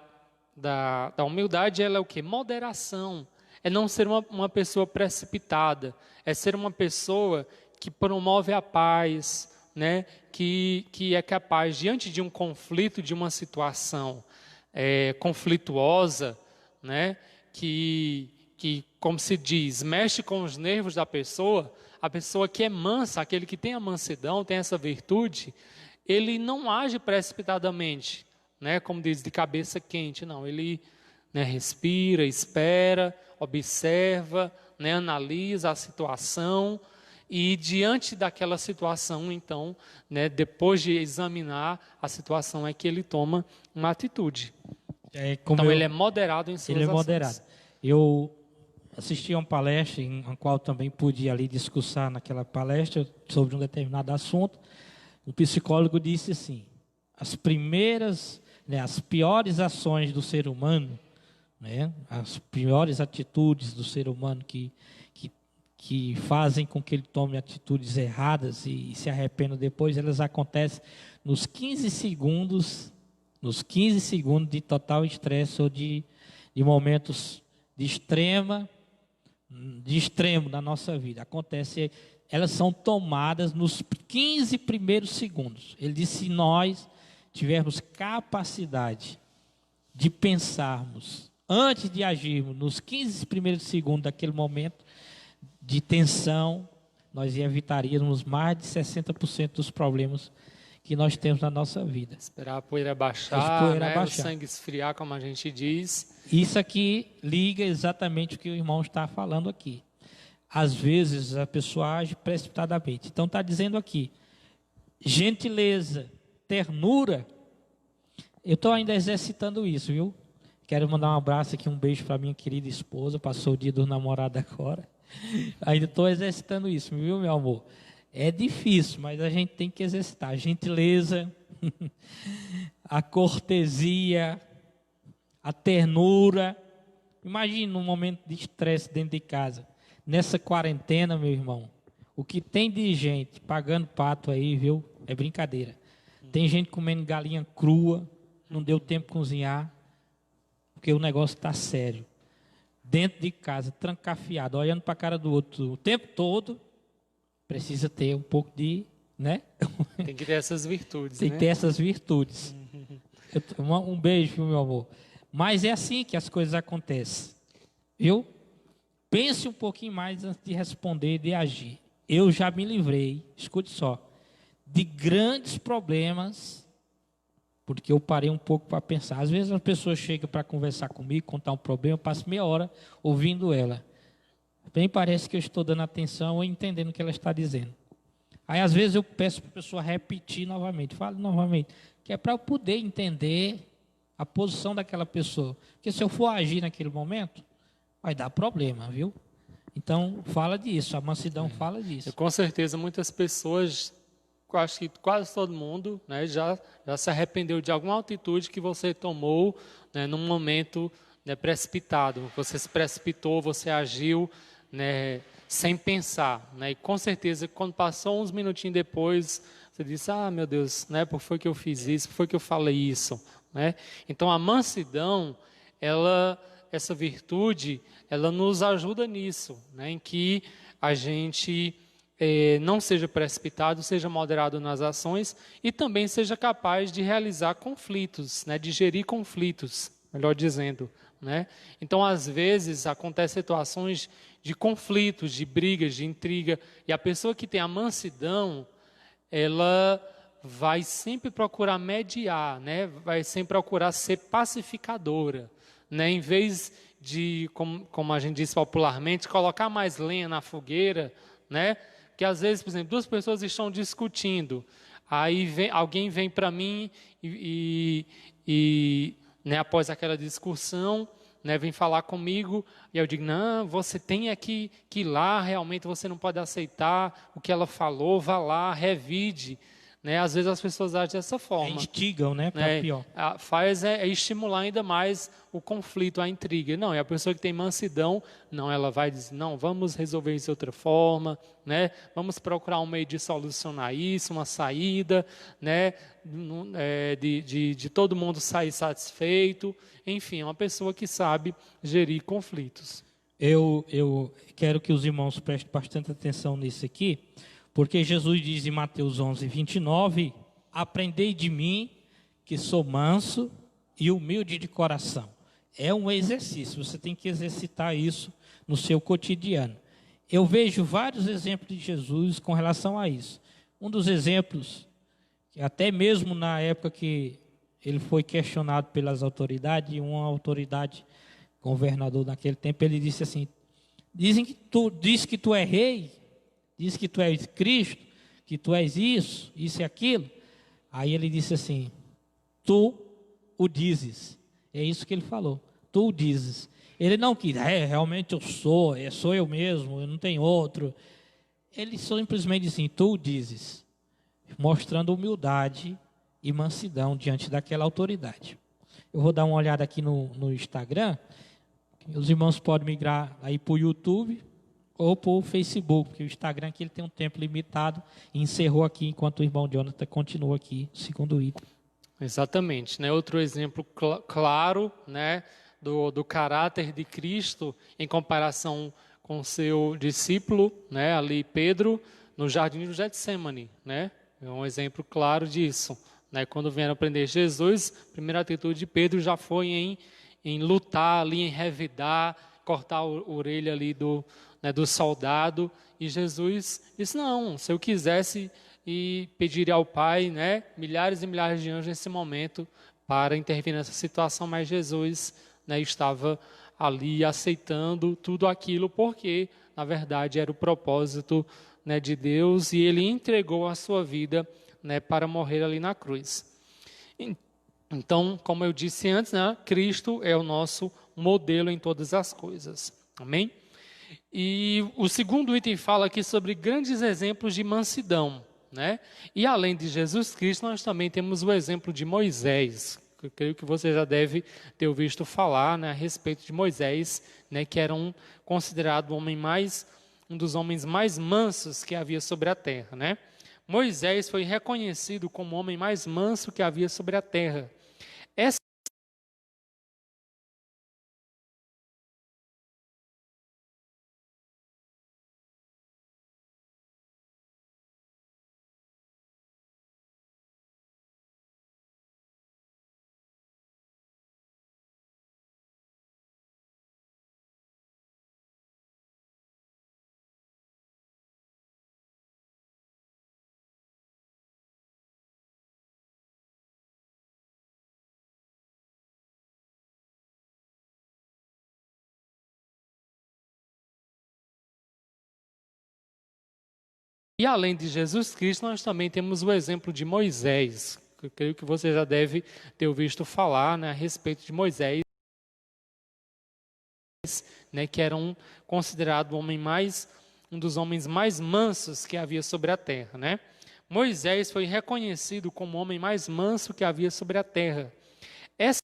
humildade, ela é o quê? Moderação. É não ser uma pessoa precipitada. É ser uma pessoa que promove a paz, né, que é capaz, diante de um conflito, de uma situação conflituosa, né, que, como se diz, mexe com os nervos da pessoa, a pessoa que é mansa, aquele que tem a mansidão, tem essa virtude, ele não age precipitadamente, né, como diz, de cabeça quente, não, ele, né, respira, espera, observa, né, analisa a situação. E diante daquela situação, então, né, depois de examinar a situação, é que ele toma uma atitude. Então, ele é moderado em suas ações. Ele é moderado. Eu assisti a uma palestra, em qual também pude ali discursar naquela palestra sobre um determinado assunto. Um psicólogo disse assim: as piores ações do ser humano, né, as piores atitudes do ser humano que fazem com que ele tome atitudes erradas e se arrependa depois, elas acontecem nos 15 segundos nos 15 segundos de total estresse ou de momentos de extremo da nossa vida. Acontece, elas são tomadas nos 15 primeiros segundos. Ele disse, se nós tivermos capacidade de pensarmos antes de agirmos, nos 15 primeiros segundos daquele momento de tensão, nós evitaríamos mais de 60% dos problemas que nós temos na nossa vida. Esperar a poeira baixar, o sangue esfriar, como a gente diz. Isso aqui liga exatamente o que o irmão está falando aqui. Às vezes a pessoa age precipitadamente. Então está dizendo aqui, gentileza, ternura. Eu estou ainda exercitando isso, viu? Quero mandar um abraço aqui, um beijo para minha querida esposa. Passou o dia do namorado agora. Ainda estou exercitando isso, viu, meu amor? É difícil, mas a gente tem que exercitar. A gentileza, a cortesia, a ternura. Imagine um momento de estresse dentro de casa. Nessa quarentena, meu irmão, o que tem de gente pagando pato aí, viu? É brincadeira. Tem gente comendo galinha crua, não deu tempo de cozinhar, porque o negócio está sério. Dentro de casa, trancafiado, olhando para a cara do outro o tempo todo, precisa ter um pouco de, né? Tem que ter essas virtudes, Tem que ter essas virtudes. Um beijo, meu amor. Mas é assim que as coisas acontecem. Viu? Pense um pouquinho mais antes de responder e de agir. Eu já me livrei, escute só, de grandes problemas, porque eu parei um pouco para pensar. Às vezes as pessoas chegam para conversar comigo, contar um problema, eu passo meia hora ouvindo ela. Bem parece que eu estou dando atenção ou entendendo o que ela está dizendo. Aí às vezes eu peço para a pessoa repetir novamente, fale novamente, que é para eu poder entender a posição daquela pessoa. Porque se eu for agir naquele momento, vai dar problema, viu? Então, fala disso, a mansidão fala disso. Com certeza, muitas pessoas, acho que quase todo mundo, né, já se arrependeu de alguma atitude que você tomou, né, num momento, né, precipitado. Você se precipitou, você agiu, né, sem pensar. Né, e com certeza, quando passou uns minutinhos depois, você disse, meu Deus, né, por que foi que eu fiz isso? Por que foi que eu falei isso? Né? Então, a mansidão, essa virtude, ela nos ajuda nisso, né, em que a gente não seja precipitado, seja moderado nas ações e também seja capaz de realizar conflitos, né, de gerir conflitos, melhor dizendo. Né? Então, às vezes, acontecem situações de conflitos, de brigas, de intriga, e a pessoa que tem a mansidão, ela vai sempre procurar mediar, né? Vai sempre procurar ser pacificadora, né? Em vez de, como a gente diz popularmente, colocar mais lenha na fogueira, né? Que às vezes, por exemplo, duas pessoas estão discutindo, aí alguém vem para mim né, após aquela discussão, né, vem falar comigo, e eu digo, não, você tem que ir lá, realmente você não pode aceitar o que ela falou, vá lá, revide. Né? Às vezes as pessoas agem dessa forma. Instigam, né? Para pior. Faz estimular ainda mais o conflito, a intriga. Não, e a pessoa que tem mansidão, não, ela vai dizer, não, vamos resolver isso de outra forma, né? Vamos procurar um meio de solucionar isso, uma saída, né? De todo mundo sair satisfeito. Enfim, é uma pessoa que sabe gerir conflitos. Eu quero que os irmãos prestem bastante atenção nisso aqui, porque Jesus diz em Mateus 11, 29, aprendei de mim, que sou manso e humilde de coração. É um exercício, você tem que exercitar isso no seu cotidiano. Eu vejo vários exemplos de Jesus com relação a isso. Um dos exemplos, até mesmo na época que ele foi questionado pelas autoridades, e uma autoridade, governador naquele tempo, ele disse assim, diz que tu é rei, diz que tu és Cristo, que tu és isso e aquilo. Aí ele disse assim, tu o dizes. É isso que ele falou, tu o dizes. Ele não quis, realmente eu sou eu mesmo, eu não tenho outro. Ele simplesmente disse assim, tu o dizes, mostrando humildade e mansidão diante daquela autoridade. Eu vou dar uma olhada aqui no Instagram, os irmãos podem migrar aí para o YouTube, ou para o Facebook, porque o Instagram aqui ele tem um tempo limitado e encerrou aqui enquanto o irmão Jonathan continua aqui, segundo o item. Exatamente, né? Outro exemplo claro, né, do caráter de Cristo em comparação com seu discípulo, né, ali Pedro, no jardim do Getsêmani, né? É um exemplo claro disso, né? Quando vieram prender Jesus, a primeira atitude de Pedro já foi em lutar ali, em revidar, cortar a orelha ali do soldado, e Jesus disse: não, se eu quisesse, e pediria ao Pai, né, milhares e milhares de anjos nesse momento para intervir nessa situação, mas Jesus, né, estava ali aceitando tudo aquilo porque, na verdade, era o propósito, né, de Deus, e ele entregou a sua vida, né, para morrer ali na cruz. Então, como eu disse antes, né, Cristo é o nosso modelo em todas as coisas. Amém? E o segundo item fala aqui sobre grandes exemplos de mansidão, né? E além de Jesus Cristo, nós também temos o exemplo de Moisés. Eu creio que você já deve ter ouvido falar, né, a respeito de Moisés, né, que era considerado um dos homens mais mansos que havia sobre a terra, né? Moisés foi reconhecido como o homem mais manso que havia sobre a terra. Essa E além de Jesus Cristo, nós também temos o exemplo de Moisés. Eu creio que você já deve ter ouvido falar, né, a respeito de Moisés, né, que era considerado um dos homens mais mansos que havia sobre a terra, né? Moisés foi reconhecido como o homem mais manso que havia sobre a terra. Essa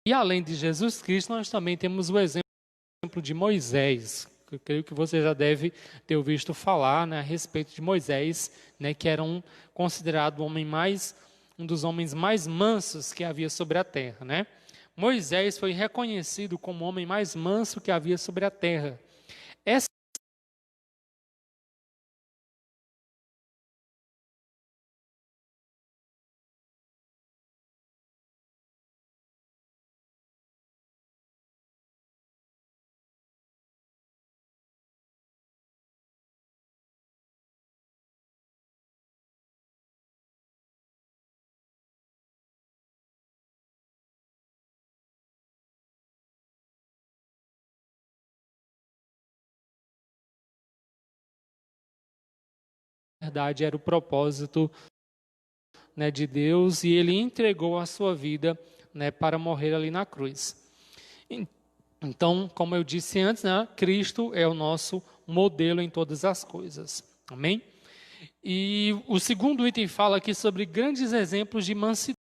E além de Jesus Cristo, nós também temos o exemplo de Moisés. Eu creio que você já deve ter ouvido falar, né, a respeito de Moisés, né, que era considerado um dos homens mais mansos que havia sobre a terra, né? Moisés foi reconhecido como o homem mais manso que havia sobre a terra. Essa verdade era o propósito, né, de Deus, e ele entregou a sua vida, né, para morrer ali na cruz. Então, como eu disse antes, né, Cristo é o nosso modelo em todas as coisas. Amém? E o segundo item fala aqui sobre grandes exemplos de mansidão.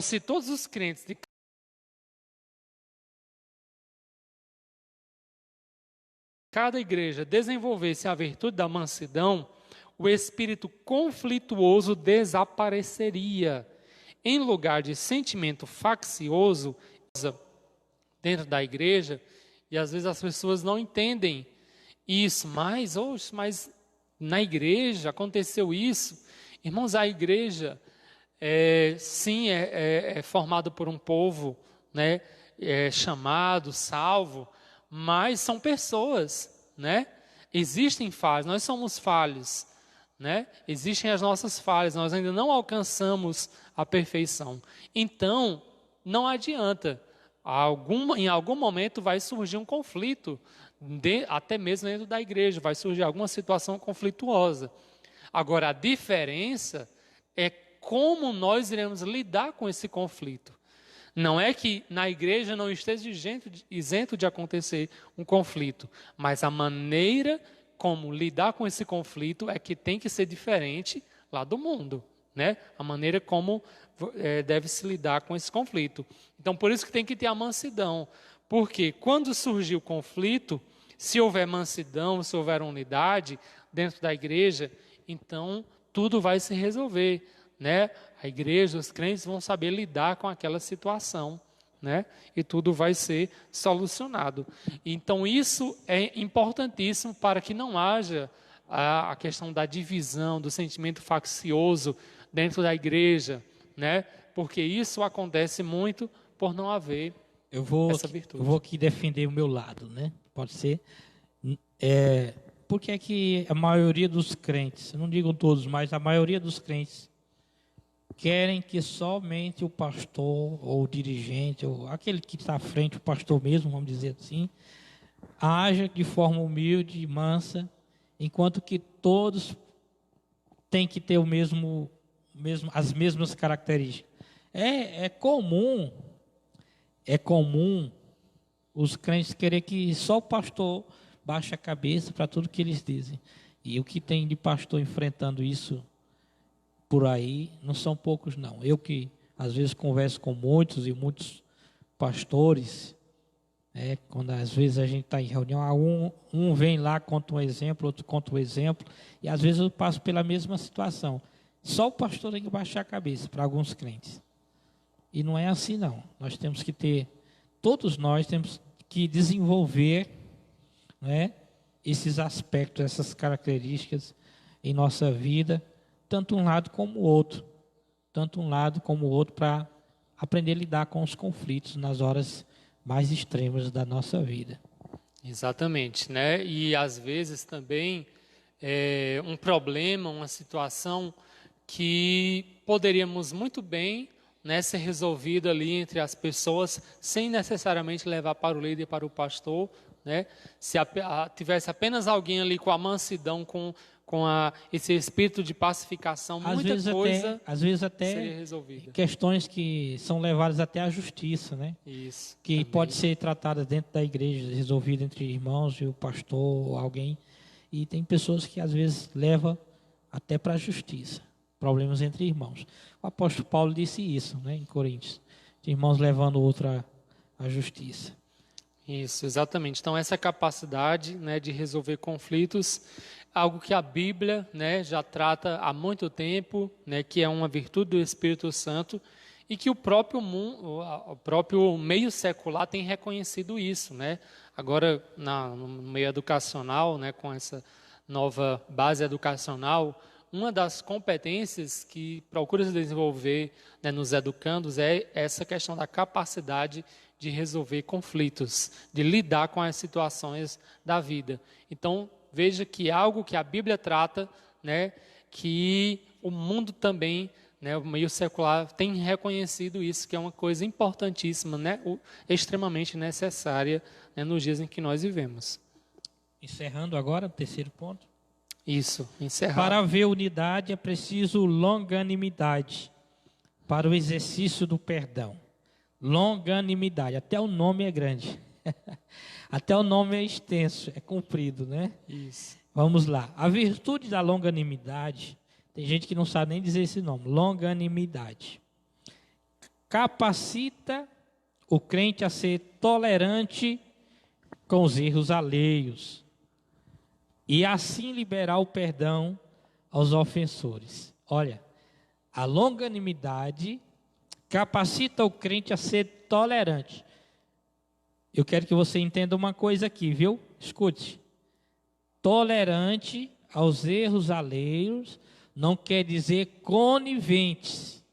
se todos os crentes de cada igreja desenvolvesse a virtude da mansidão, o espírito conflituoso desapareceria. Em lugar de sentimento faccioso dentro da igreja, e às vezes as pessoas não entendem isso, mas na igreja aconteceu isso. Irmãos, a igreja sim é formada por um povo, né, chamado, salvo, mas são pessoas, né? Existem falhas, nós somos falhos, né? Existem as nossas falhas, nós ainda não alcançamos a perfeição. Então, não adianta. Em algum momento vai surgir um conflito, até mesmo dentro da igreja, vai surgir alguma situação conflituosa. Agora, a diferença é como nós iremos lidar com esse conflito. Não é que na igreja não esteja isento de acontecer um conflito, mas a maneira como lidar com esse conflito é que tem que ser diferente lá do mundo, né? A maneira como deve se lidar com esse conflito. Então, por isso que tem que ter a mansidão, porque quando surgir o conflito, se houver mansidão, se houver unidade dentro da igreja, então tudo vai se resolver, né? A igreja, os crentes vão saber lidar com aquela situação, né? E tudo vai ser solucionado. Então, isso é importantíssimo para que não haja a questão da divisão, do sentimento faccioso dentro da igreja, né? Porque isso acontece muito por não haver essa virtude. Eu vou aqui defender o meu lado, né? Pode ser. Por que é que a maioria dos crentes, eu não digo todos, mas a maioria dos crentes querem que somente o pastor ou o dirigente, ou aquele que está à frente, o pastor mesmo, vamos dizer assim, haja de forma humilde e mansa, enquanto que todos têm que ter as mesmas características. É comum os crentes querer que só o pastor baixe a cabeça para tudo que eles dizem. E o que tem de pastor enfrentando isso por aí, não são poucos não. Eu que às vezes converso com muitos pastores, quando às vezes a gente está em reunião, um vem lá, conta um exemplo, outro conta um exemplo, e às vezes eu passo pela mesma situação. Só o pastor tem que baixar a cabeça para alguns crentes. E não é assim não. Todos nós temos que desenvolver, né, esses aspectos, essas características em nossa vida, tanto um lado como o outro, para aprender a lidar com os conflitos nas horas mais extremas da nossa vida. Exatamente, né? E às vezes também um problema, uma situação que poderíamos muito bem, né, ser resolvido ali entre as pessoas, sem necessariamente levar para o líder e para o pastor, né? Se tivesse apenas alguém ali com a mansidão, com esse espírito de pacificação, muita coisa às vezes até seria resolvida. Questões que são levadas até à justiça, né? Isso. Que também pode ser tratada dentro da igreja, resolvida entre irmãos e o pastor ou alguém. E tem pessoas que às vezes levam até para a justiça, problemas entre irmãos. O apóstolo Paulo disse isso, né, em Coríntios. De irmãos levando outra à justiça. Isso, exatamente. Então, essa capacidade, né, de resolver conflitos, algo que a Bíblia, né, já trata há muito tempo, né, que é uma virtude do Espírito Santo, e que o próprio meio secular tem reconhecido isso, né? Agora, no meio educacional, né, com essa nova base educacional, uma das competências que procura se desenvolver, né, nos educandos é essa questão da capacidade de resolver conflitos, de lidar com as situações da vida. Então, veja que é algo que a Bíblia trata, né, que o mundo também, né, o meio secular tem reconhecido isso, que é uma coisa importantíssima, né, extremamente necessária, né, nos dias em que nós vivemos. Encerrando agora, o terceiro ponto. Isso, encerrar. Para haver unidade é preciso longanimidade para o exercício do perdão. Longanimidade, até o nome é grande. Até o nome é extenso, é comprido, né? Isso. Vamos lá. A virtude da longanimidade, tem gente que não sabe nem dizer esse nome. Longanimidade. capacita o crente a ser tolerante com os erros alheios e assim liberar o perdão aos ofensores. Olha, a longanimidade capacita o crente a ser tolerante. Eu quero que você entenda uma coisa aqui, viu? Escute. Tolerante aos erros alheios não quer dizer coniventes.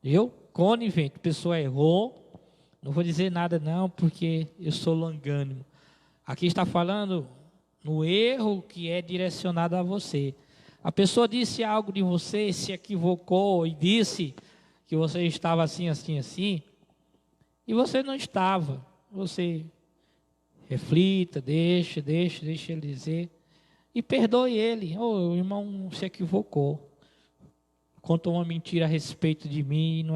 Viu? Conivente. A pessoa errou, não vou dizer nada não, porque eu sou longânimo. Aqui está falando no erro que é direcionado a você. A pessoa disse algo de você, se equivocou e disse que você estava assim, assim, assim, e você não estava. Você reflita, deixa ele dizer, e perdoe ele. O irmão se equivocou, contou uma mentira a respeito de mim,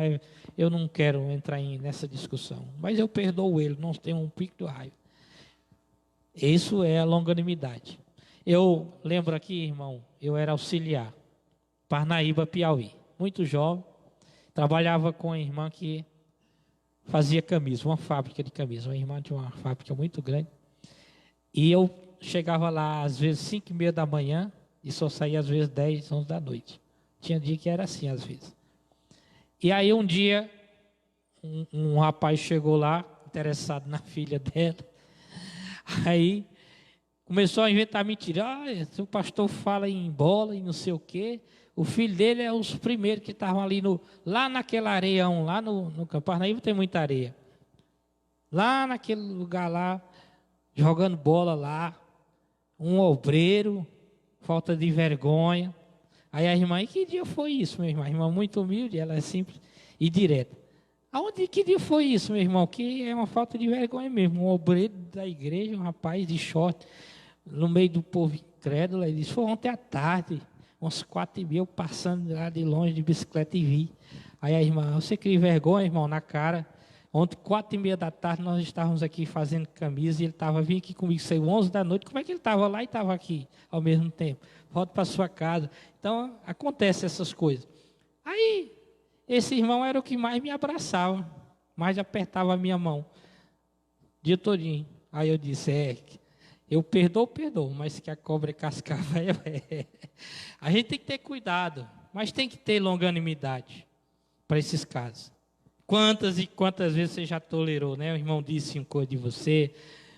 eu não quero entrar nessa discussão, mas eu perdoo ele, não tenho um pico de raiva. Isso é a longanimidade. Eu lembro aqui, irmão, eu era auxiliar, Parnaíba, Piauí, muito jovem, trabalhava com a irmã que fazia camisa, uma fábrica de camisa. Uma irmã tinha uma fábrica muito grande. E eu chegava lá, às vezes, 5:30 da manhã, e só saía, às vezes, 10, 11 da noite. Tinha dia que era assim, às vezes. E aí, um dia, um rapaz chegou lá, interessado na filha dela. Aí, começou a inventar mentira. O pastor fala em bola e não sei o quê. O filho dele é os primeiros que estavam ali, lá naquele areião, lá no Campo Parnaíba tem muita areia. Lá naquele lugar lá, jogando bola lá, um obreiro, falta de vergonha. Aí a irmã, e que dia foi isso, meu irmão? A irmã muito humilde, ela é simples e direta. Que dia foi isso, meu irmão? Que é uma falta de vergonha mesmo. Um obreiro da igreja, um rapaz de short, no meio do povo incrédulo, ele disse, foi ontem à tarde. Uns 4:30, eu passando lá de longe de bicicleta e vi. Aí a irmã, você cria vergonha, irmão, na cara. Ontem, 4:30 da tarde, nós estávamos aqui fazendo camisa e ele estava vindo aqui comigo, saiu 11 da noite. Como é que ele estava lá e estava aqui ao mesmo tempo? Volta para sua casa. Então, acontece essas coisas. Aí, esse irmão era o que mais me abraçava, mais apertava a minha mão, dia todinho. Aí eu disse, eu perdoo, mas que a cobra é cascava é. A gente tem que ter cuidado, mas tem que ter longanimidade para esses casos. Quantas e quantas vezes você já tolerou, né? O irmão disse uma coisa de você,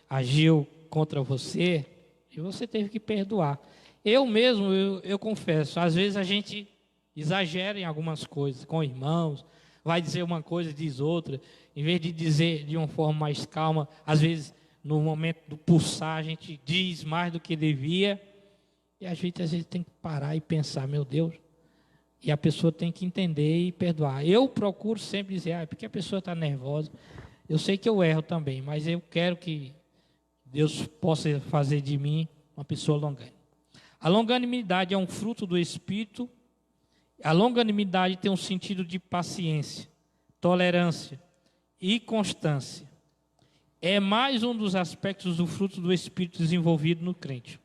agiu contra você, e você teve que perdoar. Eu mesmo, eu confesso, às vezes a gente exagera em algumas coisas, com irmãos, vai dizer uma coisa, diz outra, em vez de dizer de uma forma mais calma, às vezes no momento do pulsar, a gente diz mais do que devia, e a gente às vezes tem que parar e pensar, meu Deus, e a pessoa tem que entender e perdoar. Eu procuro sempre dizer, porque a pessoa está nervosa, eu sei que eu erro também, mas eu quero que Deus possa fazer de mim uma pessoa longânime. A longanimidade é um fruto do Espírito. A longanimidade tem um sentido de paciência, tolerância e constância. É mais um dos aspectos do fruto do Espírito desenvolvido no crente.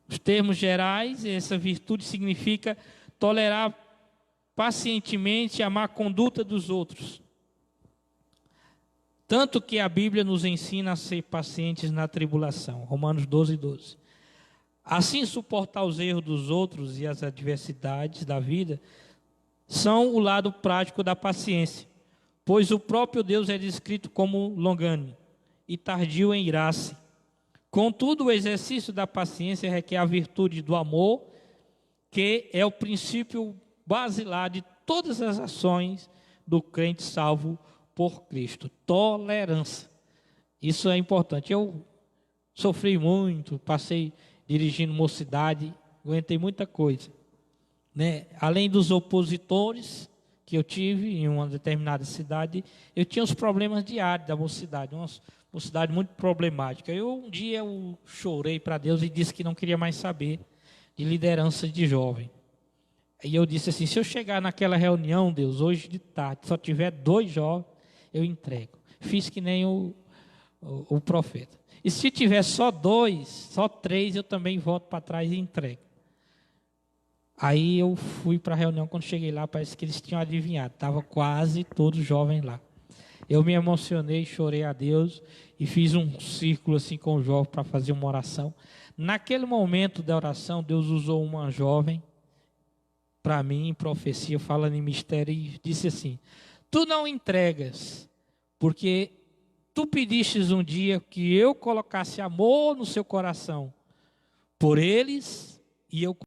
Os termos gerais, essa virtude significa tolerar pacientemente a má conduta dos outros. Tanto que a Bíblia nos ensina a ser pacientes na tribulação. Romanos 12:12. Assim, suportar os erros dos outros e as adversidades da vida são o lado prático da paciência, pois o próprio Deus é descrito como longânimo e tardio em irar-se. Contudo, o exercício da paciência requer a virtude do amor, que é o princípio basilar de todas as ações do crente salvo por Cristo. Tolerância. Isso é importante. Eu sofri muito, passei dirigindo mocidade, aguentei muita coisa, né? Além dos opositores que eu tive em uma determinada cidade, eu tinha os problemas diários da mocidade, uma mocidade muito problemática. Um dia eu chorei para Deus e disse que não queria mais saber de liderança de jovem. E eu disse assim, se eu chegar naquela reunião, Deus, hoje de tarde, só tiver 2 jovens, eu entrego. Fiz que nem o profeta. E se tiver só 2, só 3, eu também volto para trás e entrego. Aí eu fui para a reunião, quando cheguei lá, parece que eles tinham adivinhado. Estava quase todos jovens lá. Eu me emocionei, chorei a Deus e fiz um círculo assim com o jovem para fazer uma oração. Naquele momento da oração, Deus usou uma jovem para mim, em profecia, falando em mistério, e disse assim: tu não entregas, porque tu pedistes um dia que eu colocasse amor no seu coração por eles, e eu